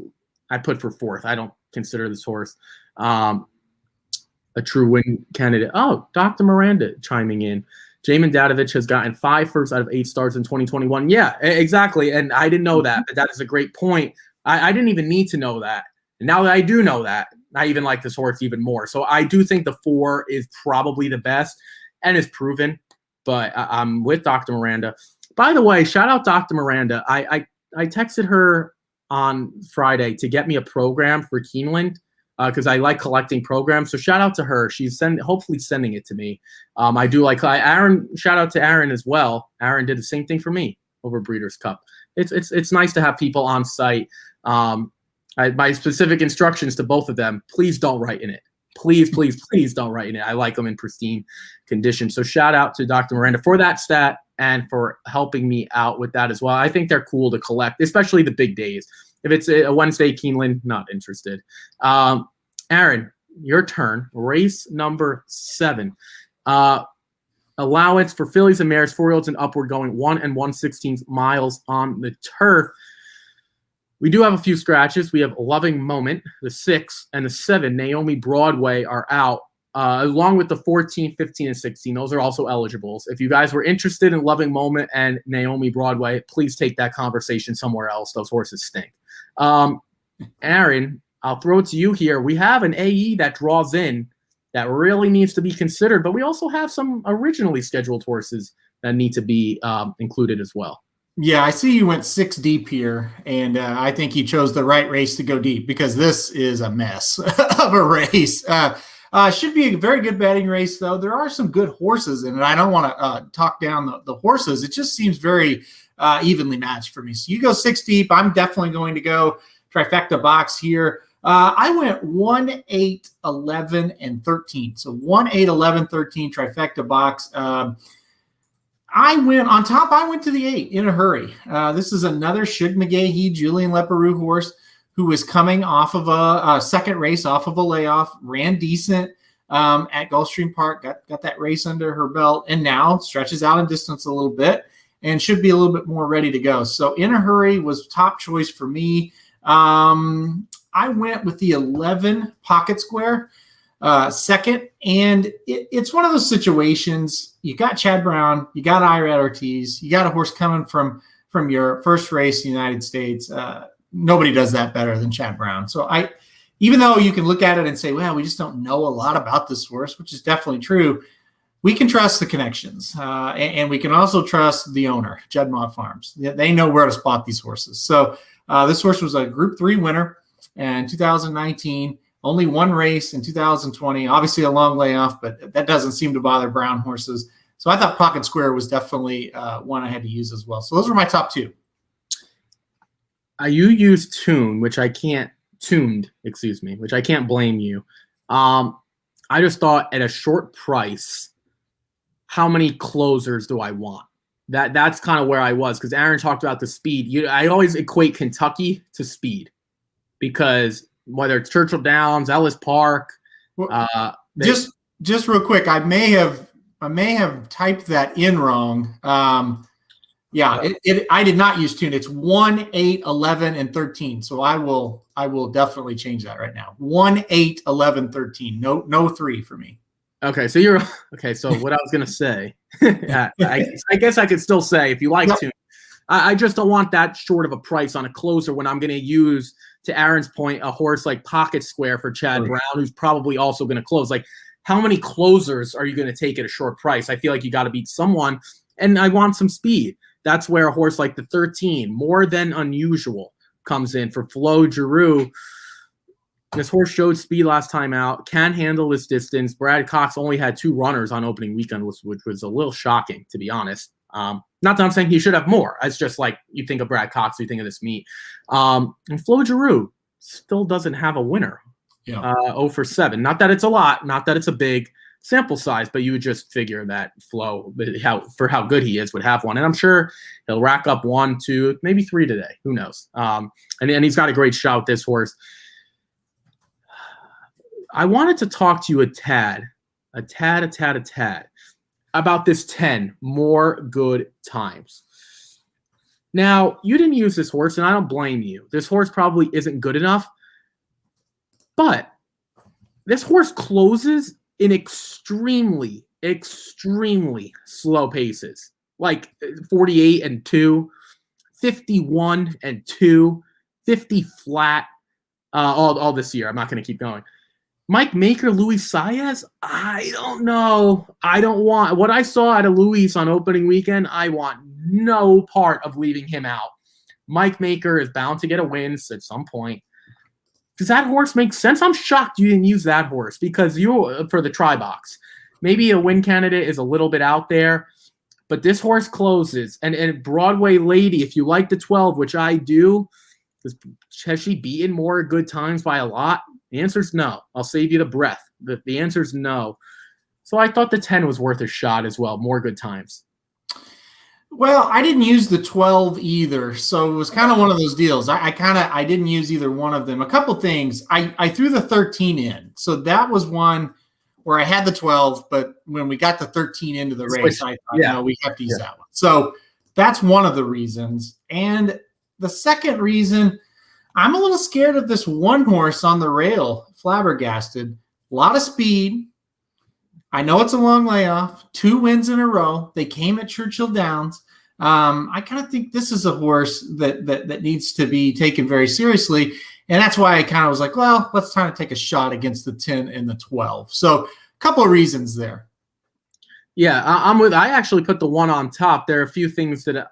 I put for 4th. I don't consider this horse a true win candidate. Oh, Dr. Miranda chiming in. Jamin Dadovich has gotten 5 firsts out of 8 starts in 2021. Yeah, exactly. And I didn't know that, but that is a great point. I didn't even need to know that. And now that I do know that, I even like this horse even more. So I do think the 4 is probably the best and is proven, but I'm with Dr. Miranda. By the way, shout out Dr. Miranda. I texted her on Friday to get me a program for Keeneland because I like collecting programs. So shout out to her. She's hopefully sending it to me. I do like Aaron. Shout out to Aaron as well. Aaron did the same thing for me over Breeders' Cup. It's nice to have people on site. My specific instructions to both of them: please don't write in it. Please don't write in it. I like them in pristine condition. So shout out to Dr. Miranda for that stat and for helping me out with that as well. I think they're cool to collect, especially the big days. If it's a Wednesday Keeneland, not interested. Aaron, your turn. Race number 7. Allowance for fillies and mares, 4-year-olds and upward, going 1 1/16 miles on the turf. We do have a few scratches. We have Loving Moment, the 6, and the 7, Naomi Broadway, are out, along with the 14, 15, and 16. Those are also eligibles. If you guys were interested in Loving Moment and Naomi Broadway, please take that conversation somewhere else. Those horses stink. Aaron, I'll throw it to you here. We have an AE that draws in that really needs to be considered, but we also have some originally scheduled horses that need to be included as well. Yeah, I see you went 6 deep here, and I think you chose the right race to go deep because this is a mess of a race. Should be a very good betting race, though. There are some good horses in it. I don't want to talk down the horses. It just seems very evenly matched for me. So you go 6 deep. I'm definitely going to go trifecta box here. I went 1, 8, 11, and 13. So 1, 8, 11, 13 trifecta box. I went on top. I went to the 8 in a hurry. This is another Shug McGahee, Julian Leparoux horse who was coming off of a second race, off of a layoff, ran decent at Gulfstream Park, got that race under her belt, and now stretches out in distance a little bit and should be a little bit more ready to go. So in a hurry was top choice for me. I went with the 11 Pocket Square. Second, and it's one of those situations. You got Chad Brown, you got Irad Ortiz, you got a horse coming from your first race in the United States. Nobody does that better than Chad Brown. So even though you can look at it and say, well, we just don't know a lot about this horse, which is definitely true, we can trust the connections, and we can also trust the owner, Judd-Mott Farms. They know where to spot these horses. So this horse was a Group 3 winner in 2019. Only one race in 2020, obviously a long layoff, but that doesn't seem to bother Brown horses. So I thought Pocket Square was definitely one I had to use as well. So those were my top 2. You used which I can't blame you. I just thought at a short price, how many closers do I want? That's kind of where I was, because Aaron talked about the speed. I always equate Kentucky to speed, because whether it's Churchill Downs, Ellis Park, just real quick, I may have typed that in wrong. I did not use tune. It's 1, 8, 11, and 13. So I will definitely change that right now. 1, 8, 11, 13. No 3 for me. Okay, so So what I was gonna say, I guess I could still say if you like tune. I just don't want that short of a price on a closer when I'm going to use, to Aaron's point, a horse like Pocket Square for Chad Brown, who's probably also going to close. Like, how many closers are you going to take at a short price? I feel like you got to beat someone, and I want some speed. That's where a horse like the 13, More Than Unusual, comes in for Flo Giroux. This horse showed speed last time out, can handle this distance. Brad Cox only had 2 runners on opening weekend, which was a little shocking, to be honest. Not that I'm saying he should have more. It's just like you think of Brad Cox, you think of this meet. And Flo Giroux still doesn't have a winner. 0 for 7. Not that it's a lot, not that it's a big sample size, but you would just figure that Flo, for how good he is, would have one. And I'm sure he'll rack up 1, 2, maybe 3 today. Who knows? And he's got a great shot, this horse. I wanted to talk to you a tad about this 10 More Good Times. Now, you didn't use this horse, and I don't blame you. This horse probably isn't good enough, but this horse closes in extremely, extremely slow paces, like 48-2, 51-2, 50 flat, all this year. I'm not going to keep going. Mike Maker, Luis Saez, I don't know. I don't want what I saw out of Luis on opening weekend. I want no part of leaving him out. Mike Maker is bound to get a win at some point. Does that horse make sense? I'm shocked you didn't use that horse because you for the try box. Maybe a win candidate is a little bit out there, but this horse closes. And Broadway Lady, if you like the 12, which I do, has she beaten more good times by a lot? The answer is no. I'll save you the breath. The answer is no. So I thought the 10 was worth a shot as well. More good times. Well, I didn't use the 12 either, so it was kind of one of those deals. I didn't use either one of them. A couple things. I threw the 13 in, so that was one where I had the 12, but when we got the 13 into the race, I thought, no, we have to use that one. So that's one of the reasons. And the second reason, I'm a little scared of this one horse on the rail, Flabbergasted. A lot of speed. I know it's a long layoff. 2 wins in a row. They came at Churchill Downs. I kind of think this is a horse that needs to be taken very seriously. And that's why I kind of was like, well, let's try to take a shot against the 10 and the 12. So a couple of reasons there. Yeah, I actually put the 1 on top. There are a few things that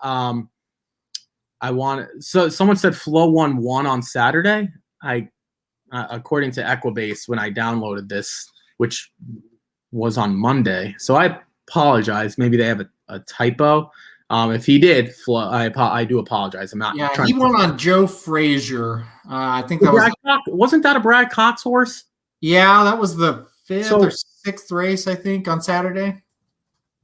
I want. So someone said Flow 1-1 on Saturday. According to Equibase, when I downloaded this, which was on Monday. So I apologize. Maybe they have a typo. If he did, I do apologize. I'm not. Yeah, he won on Joe Frazier. I think that wasn't that a Brad Cox horse? Yeah, that was the 5th or 6th race, I think, on Saturday.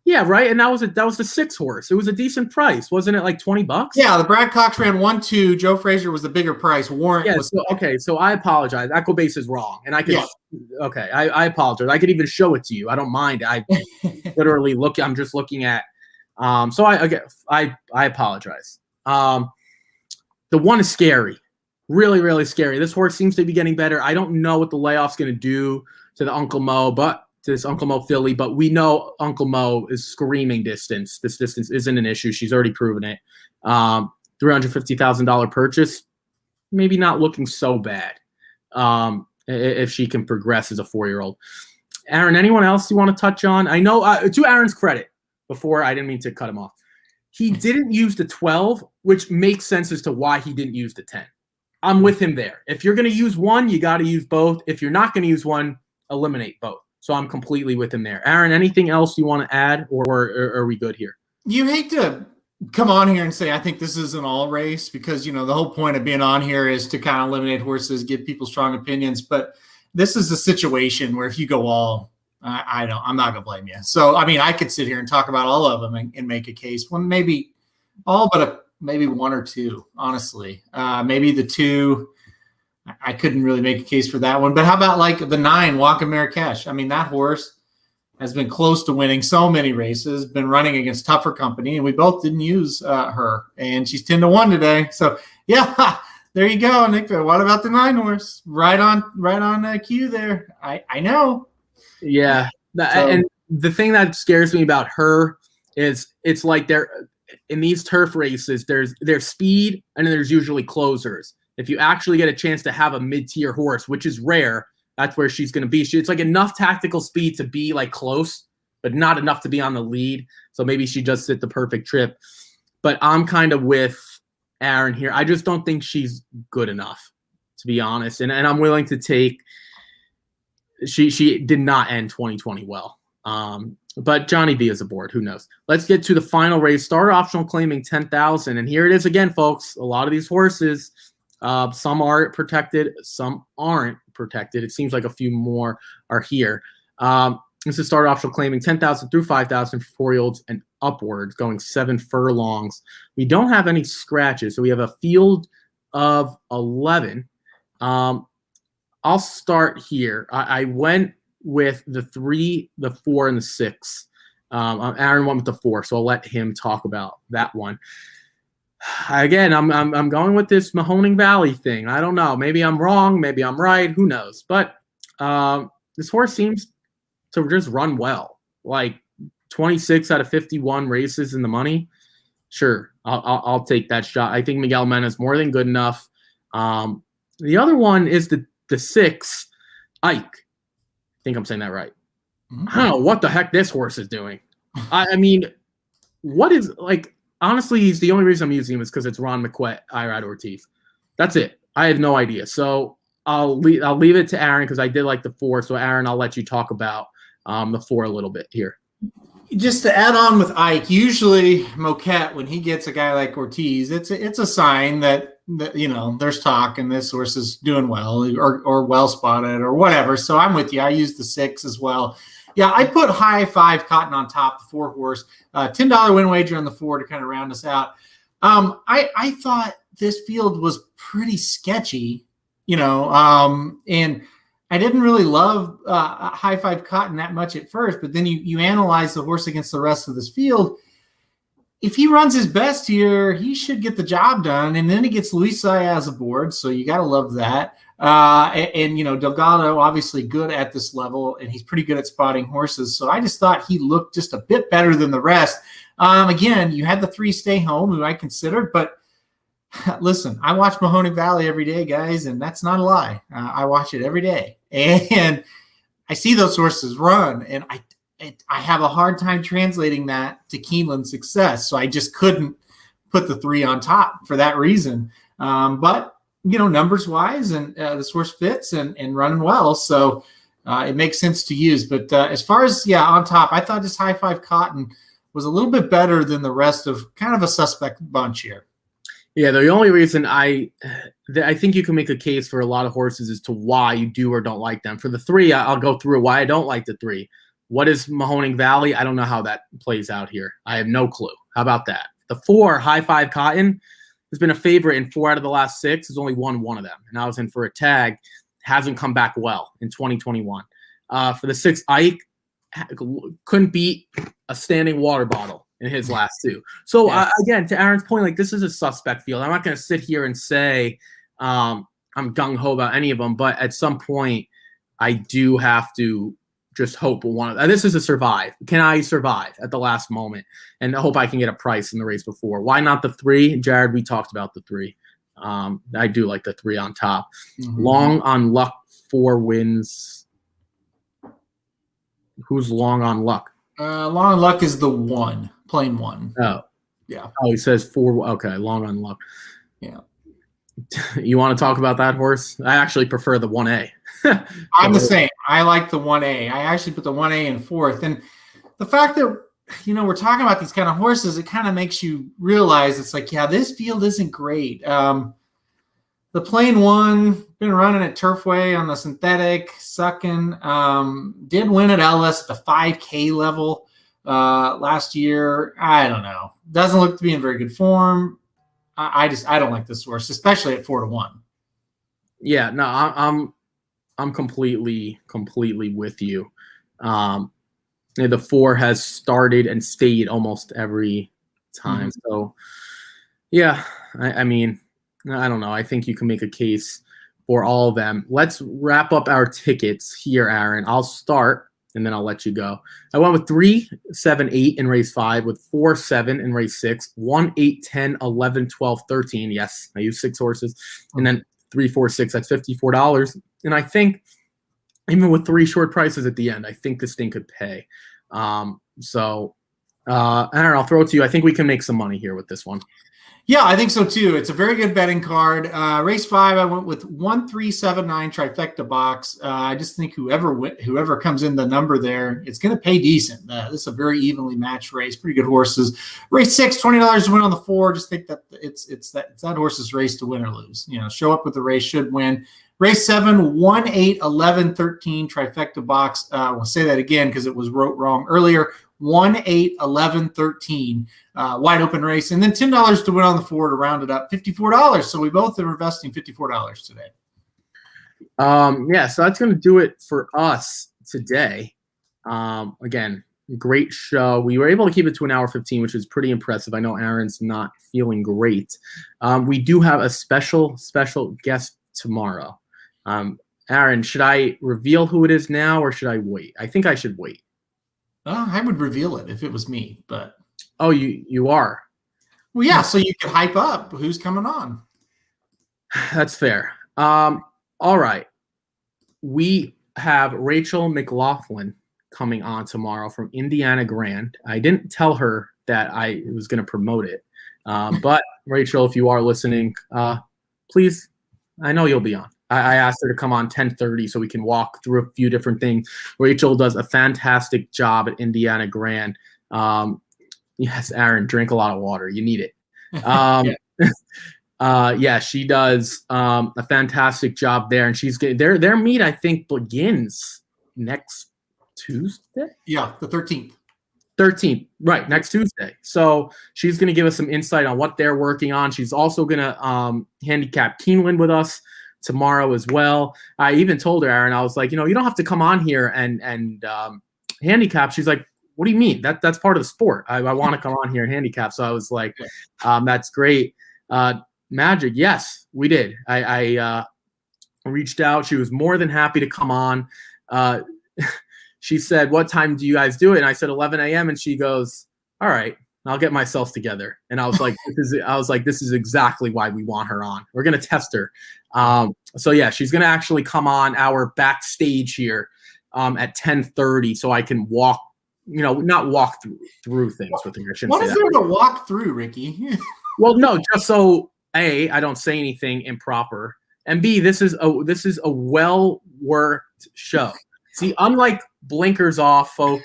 Yeah, right. And that was the 6 horse. It was a decent price, wasn't it? Like $20. Yeah, the Brad Cox ran 1-2. Joe Frazier was the bigger price. Warrant was okay. So I apologize. Equibase is wrong, and I could. Yeah. Okay, I apologize. I could even show it to you. I don't mind. I literally look. I'm just looking at. So I apologize. The 1 is scary, really, really scary. This horse seems to be getting better. I don't know what the layoff's going to do to the Uncle Mo, to this Uncle Mo filly, but we know Uncle Mo is screaming distance. This distance isn't an issue. She's already proven it. $350,000 purchase, maybe not looking so bad if she can progress as a 4-year-old. Aaron, anyone else you want to touch on? I know, to Aaron's credit, before I didn't mean to cut him off, he didn't use the 12, which makes sense as to why he didn't use the 10. I'm with him there. If you're going to use one, you got to use both. If you're not going to use one, eliminate both. So I'm completely with him there. Aaron, anything else you want to add, or are we good here? You hate to come on here and say, I think this is an all race because, the whole point of being on here is to kind of eliminate horses, give people strong opinions. But this is a situation where if you go all, I'm not going to blame you. So, I mean, I could sit here and talk about all of them and make a case. Well, maybe all but maybe 1 or 2, honestly. Maybe the 2. I couldn't really make a case for that one. But how about like the 9, Waka Marrakesh? I mean, that horse has been close to winning so many races, been running against tougher company, and we both didn't use her. And she's 10-1 today. So, yeah, there you go, Nick. What about the 9 horse? Right on cue there. I know. Yeah. And the thing that scares me about her is it's like in these turf races, there's speed and then there's usually closers. If you actually get a chance to have a mid-tier horse, which is rare, that's where she's going to be. It's like enough tactical speed to be like close, but not enough to be on the lead. So maybe she just hit the perfect trip. But I'm kind of with Aaron here. I just don't think she's good enough, to be honest. And I'm willing to take – she did not end 2020 well. But Johnny B is aboard. Who knows? Let's get to the final race. Starter optional claiming $10,000. And here it is again, folks. A lot of these horses – some are protected, some aren't protected. It seems like a few more are here. This is starter optional claiming $10,000 through $5,000 for 4-year-olds and upwards, going 7 furlongs. We don't have any scratches, so we have a field of 11. I'll start here. I went with the 3, the 4, and the 6. Aaron went with the 4, so I'll let him talk about that one. Again, I'm going with this Mahoning Valley thing. I don't know. Maybe I'm wrong. Maybe I'm right. Who knows? But this horse seems to just run well. Like 26 out of 51 races in the money. Sure, I'll take that shot. I think Miguel Mena is more than good enough. The other one is the 6, Ike. I think I'm saying that right. Mm-hmm. I don't know what the heck this horse is doing. I mean, what is, like, honestly, he's the only reason I'm using him is because it's Ron McQuet, Irad Ortiz. That's it. I have no idea. So I'll leave it to Aaron because I did like the 4. So Aaron, I'll let you talk about the 4 a little bit here. Just to add on with Ike, usually Moquette, when he gets a guy like Ortiz, it's a sign that there's talk and this horse is doing well or well spotted or whatever. So I'm with you. I use the 6 as well. Yeah, I put high 5 Cotton on top, the 4 horse, $10 win wager on the 4 to kind of round us out. I thought this field was pretty sketchy, and I didn't really love high 5 Cotton that much at first, but then you analyze the horse against the rest of this field. If he runs his best here, he should get the job done. And then he gets Luis Saez aboard, so you got to love that. And Delgado, obviously good at this level, and he's pretty good at spotting horses. So I just thought he looked just a bit better than the rest. Again, you had the 3 Stay Home, who I considered, but listen, I watch Mahoney Valley every day, guys, and that's not a lie. I watch it every day, and I see those horses run, and I have a hard time translating that to Keeneland success. So I just couldn't put the 3 on top for that reason. But numbers wise, and this horse fits and running well, so it makes sense to use. But as far as on top, I thought this high 5 Cotton was a little bit better than the rest of kind of a suspect bunch here. Yeah, the only reason I think you can make a case for a lot of horses as to why you do or don't like them. For the 3, I'll go through why I don't like the 3. What is Mahoning Valley? I don't know how that plays out here. I have no clue. How about that? The 4, high 5 Cotton, has been a favorite in 4 out of the last 6. Has only won 1 of them. And I was in for a tag. Hasn't come back well in 2021. For the 6, Ike couldn't beat a standing water bottle in his last 2. So again, to Aaron's point, like, this is a suspect field. I'm not going to sit here and say I'm gung-ho about any of them, but at some point I do have to just hope one of this is a survive. Can I survive at the last moment? And I hope I can get a price in the race before. Why not the 3? Jared, we talked about the 3. I do like the 3 on top. Mm-hmm. Long on luck, 4 wins. Who's long on luck? Long on luck is the 1, plain 1. Oh. Yeah. Oh, he says 4. Okay, long on luck. Yeah. You want to talk about that horse? I actually prefer the 1A. I'm the same. I like the 1A. I actually put the 1A in 4th. And the fact that, we're talking about these kind of horses, it kind of makes you realize it's like, this field isn't great. The plain 1, been running at Turfway on the synthetic, sucking. Did win at Ellis at the 5K level last year. I don't know. Doesn't look to be in very good form. I don't like this horse, especially at 4-1. Yeah, no, I'm completely with you. The 4 has started and stayed almost every time. Mm-hmm. So, yeah, I mean, I don't know. I think you can make a case for all of them. Let's wrap up our tickets here, Aaron. I'll start, and then I'll let you go. I went with 3, 7, 8 in race 5, with 4, 7 in race 6, 1, 8, 10, 11, 12, 13. Yes, I used 6 horses. And then 3, 4, 6, that's $54. And I think even with 3 short prices at the end, I think this thing could pay. Aaron, I'll throw it to you. I think we can make some money here with this one. Yeah, I think so too. It's a very good betting card. Race 5, I went with 1, 3, 7, 9 trifecta box. I just think whoever comes in the number there, it's going to pay decent. This is a very evenly matched race. Pretty good horses. Race 6, $20 to win on the 4. Just think that it's that horse's race to win or lose. Show up with the race, should win. Race 7, 1, 8, 11, 13 trifecta box. We'll say that again because it was wrote wrong earlier. 1, 8, 11, 13, wide open race. And then $10 to win on the 4 to round it up, $54. So we both are investing $54 today. So that's going to do it for us today. Again, great show. We were able to keep it to 1 hour 15, which is pretty impressive. I know Aaron's not feeling great. We do have a special guest tomorrow. Aaron, should I reveal who it is now or should I wait? I think I should wait. I would reveal it if it was me, but Oh, you are. well, yeah. So you could hype up who's coming on. That's fair. All right. We have Rachel McLaughlin coming on tomorrow from Indiana Grand. I didn't tell her that I was going to promote it. But Rachel, if you are listening, please, I know you'll be on. I asked her to come on 10:30 so we can walk through a few different things. Rachel does a fantastic job at Indiana Grand. Yes, Aaron, drink a lot of water. You need it. Yeah, she does a fantastic job there, and she's their meet I think begins next Tuesday. Yeah, the 13th. 13th, right, next Tuesday. So she's going to give us some insight on what they're working on. She's also going to handicap Keeneland with us tomorrow as well. I even told her, Aaron, I was like, you don't have to come on here and handicap. She's like, what do you mean? That's part of the sport. I want to come on here and handicap. So I was like, that's great. Magic, yes, we did. I reached out. She was more than happy to come on. She said, what time do you guys do it? And I said 11 a.m. And she goes, all right, I'll get myself together. And I was like, this is exactly why we want her on. We're going to test her. So yeah, she's going to actually come on our backstage here at 10:30 so I can walk, not walk through things with her. What is there to walk through, Ricky? Well, no, just so A, I don't say anything improper, and B, this is a well-worked show. See, unlike Blinkers Off, folks,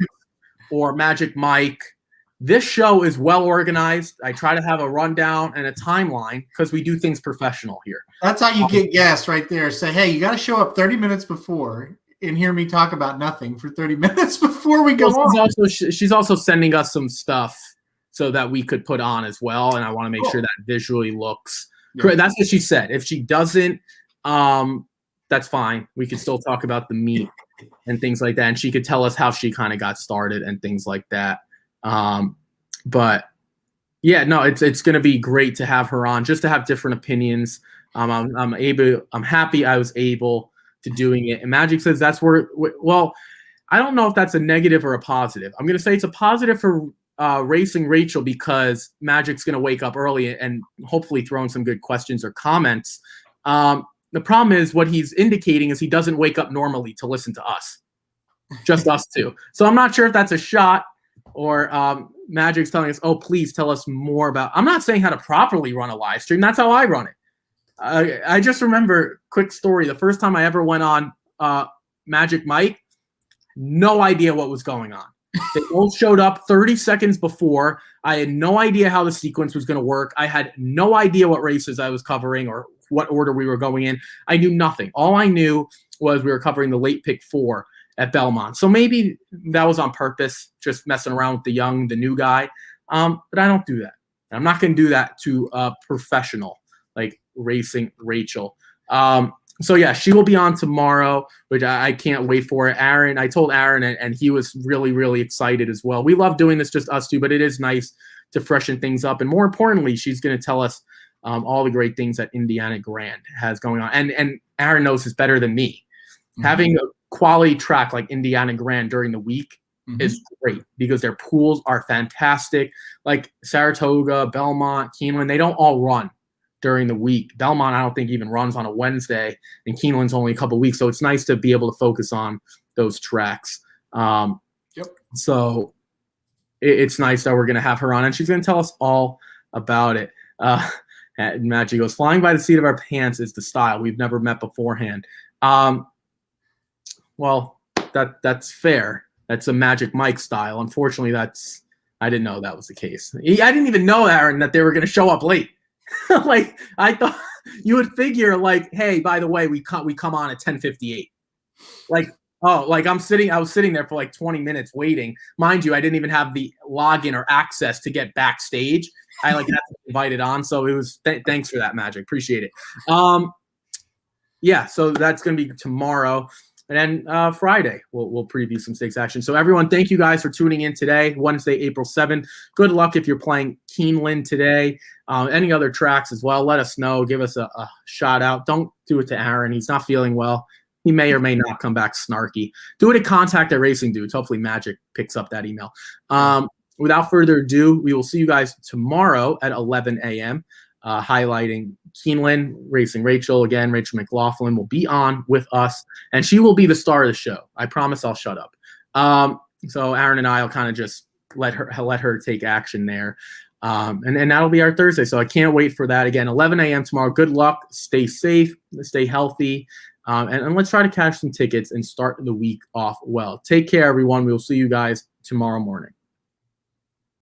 or Magic Mike, this show is well organized. I try to have a rundown and a timeline because we do things professional here. That's how you get guests right there. Say, hey, you got to show up 30 minutes before and hear me talk about nothing for 30 minutes before we go on. She's also sending us some stuff so that we could put on as well, and I want to make sure that visually looks great. That's what she said. If she doesn't, that's fine. We can still talk about the meet and things like that, and she could tell us how she kind of got started and things like that. But yeah, no, it's going to be great to have her on, just to have different opinions. I'm happy I was able to doing it. And Magic says that's well, I don't know if that's a negative or a positive. I'm going to say it's a positive for racing Rachel because Magic's going to wake up early and hopefully throw in some good questions or comments. The problem is what he's indicating is he doesn't wake up normally to listen to us, just us two. So I'm not sure if that's a shot or Magic's telling us, oh, please tell us more about. I'm not saying how to properly run a live stream. That's how I run it. I just remember, quick story, the first time I ever went on Magic Mike, no idea what was going on. They both showed up 30 seconds before. I had no idea how the sequence was going to work. I had no idea what races I was covering or what order we were going in. I knew nothing. All I knew was we were covering the late pick 4 at Belmont. So maybe that was on purpose, just messing around with the new guy. But I don't do that. I'm not going to do that to a professional like racing Rachel. So yeah, she will be on tomorrow, which I can't wait for it. Aaron, I told Aaron, and he was really, really excited as well. We love doing this, just us two, but it is nice to freshen things up. And more importantly, she's going to tell us all the great things that Indiana Grand has going on. And Aaron knows this better than me. Mm-hmm. Having a quality track like Indiana Grand during the week is great because their pools are fantastic. Like Saratoga, Belmont, Keeneland, they don't all run during the week. Belmont, I don't think even runs on a Wednesday, and Keeneland's only a couple of weeks. So it's nice to be able to focus on those tracks. So it's nice that we're going to have her on, and she's going to tell us all about it. Magic goes, flying by the seat of our pants is the style. We've never met beforehand. Well, that's fair. That's a Magic Mike style. Unfortunately, I didn't know that was the case. I didn't even know, Aaron, that they were going to show up late. Like, I thought you would figure, like, hey, by the way, we come on at 10:58. Like, oh, like I was sitting there for like 20 minutes waiting. Mind you, I didn't even have the login or access to get backstage. I had to be invited on, so it was thanks for that, Magic. Appreciate it. Yeah, so that's gonna be tomorrow. And then Friday, we'll preview some stakes action. So everyone, thank you guys for tuning in today, Wednesday, April 7th. Good luck if you're playing Keeneland today. Any other tracks as well, let us know. Give us a shout out. Don't do it to Aaron. He's not feeling well. He may or may not come back snarky. Do it at contact@Racing Dudes. Hopefully Magic picks up that email. Without further ado, we will see you guys tomorrow at 11 a.m. Highlighting Keeneland, Racing Rachel. Again, Rachel Mclaughlin will be on with us, and she will be the star of the show. I promise I'll shut up. So Aaron and I will kind of just let her take action there. And that'll be our Thursday. So I can't wait for that. Again, 11 a.m. tomorrow. Good luck. Stay safe. Stay healthy. And let's try to catch some tickets and start the week off well. Take care, everyone. We will see you guys tomorrow morning.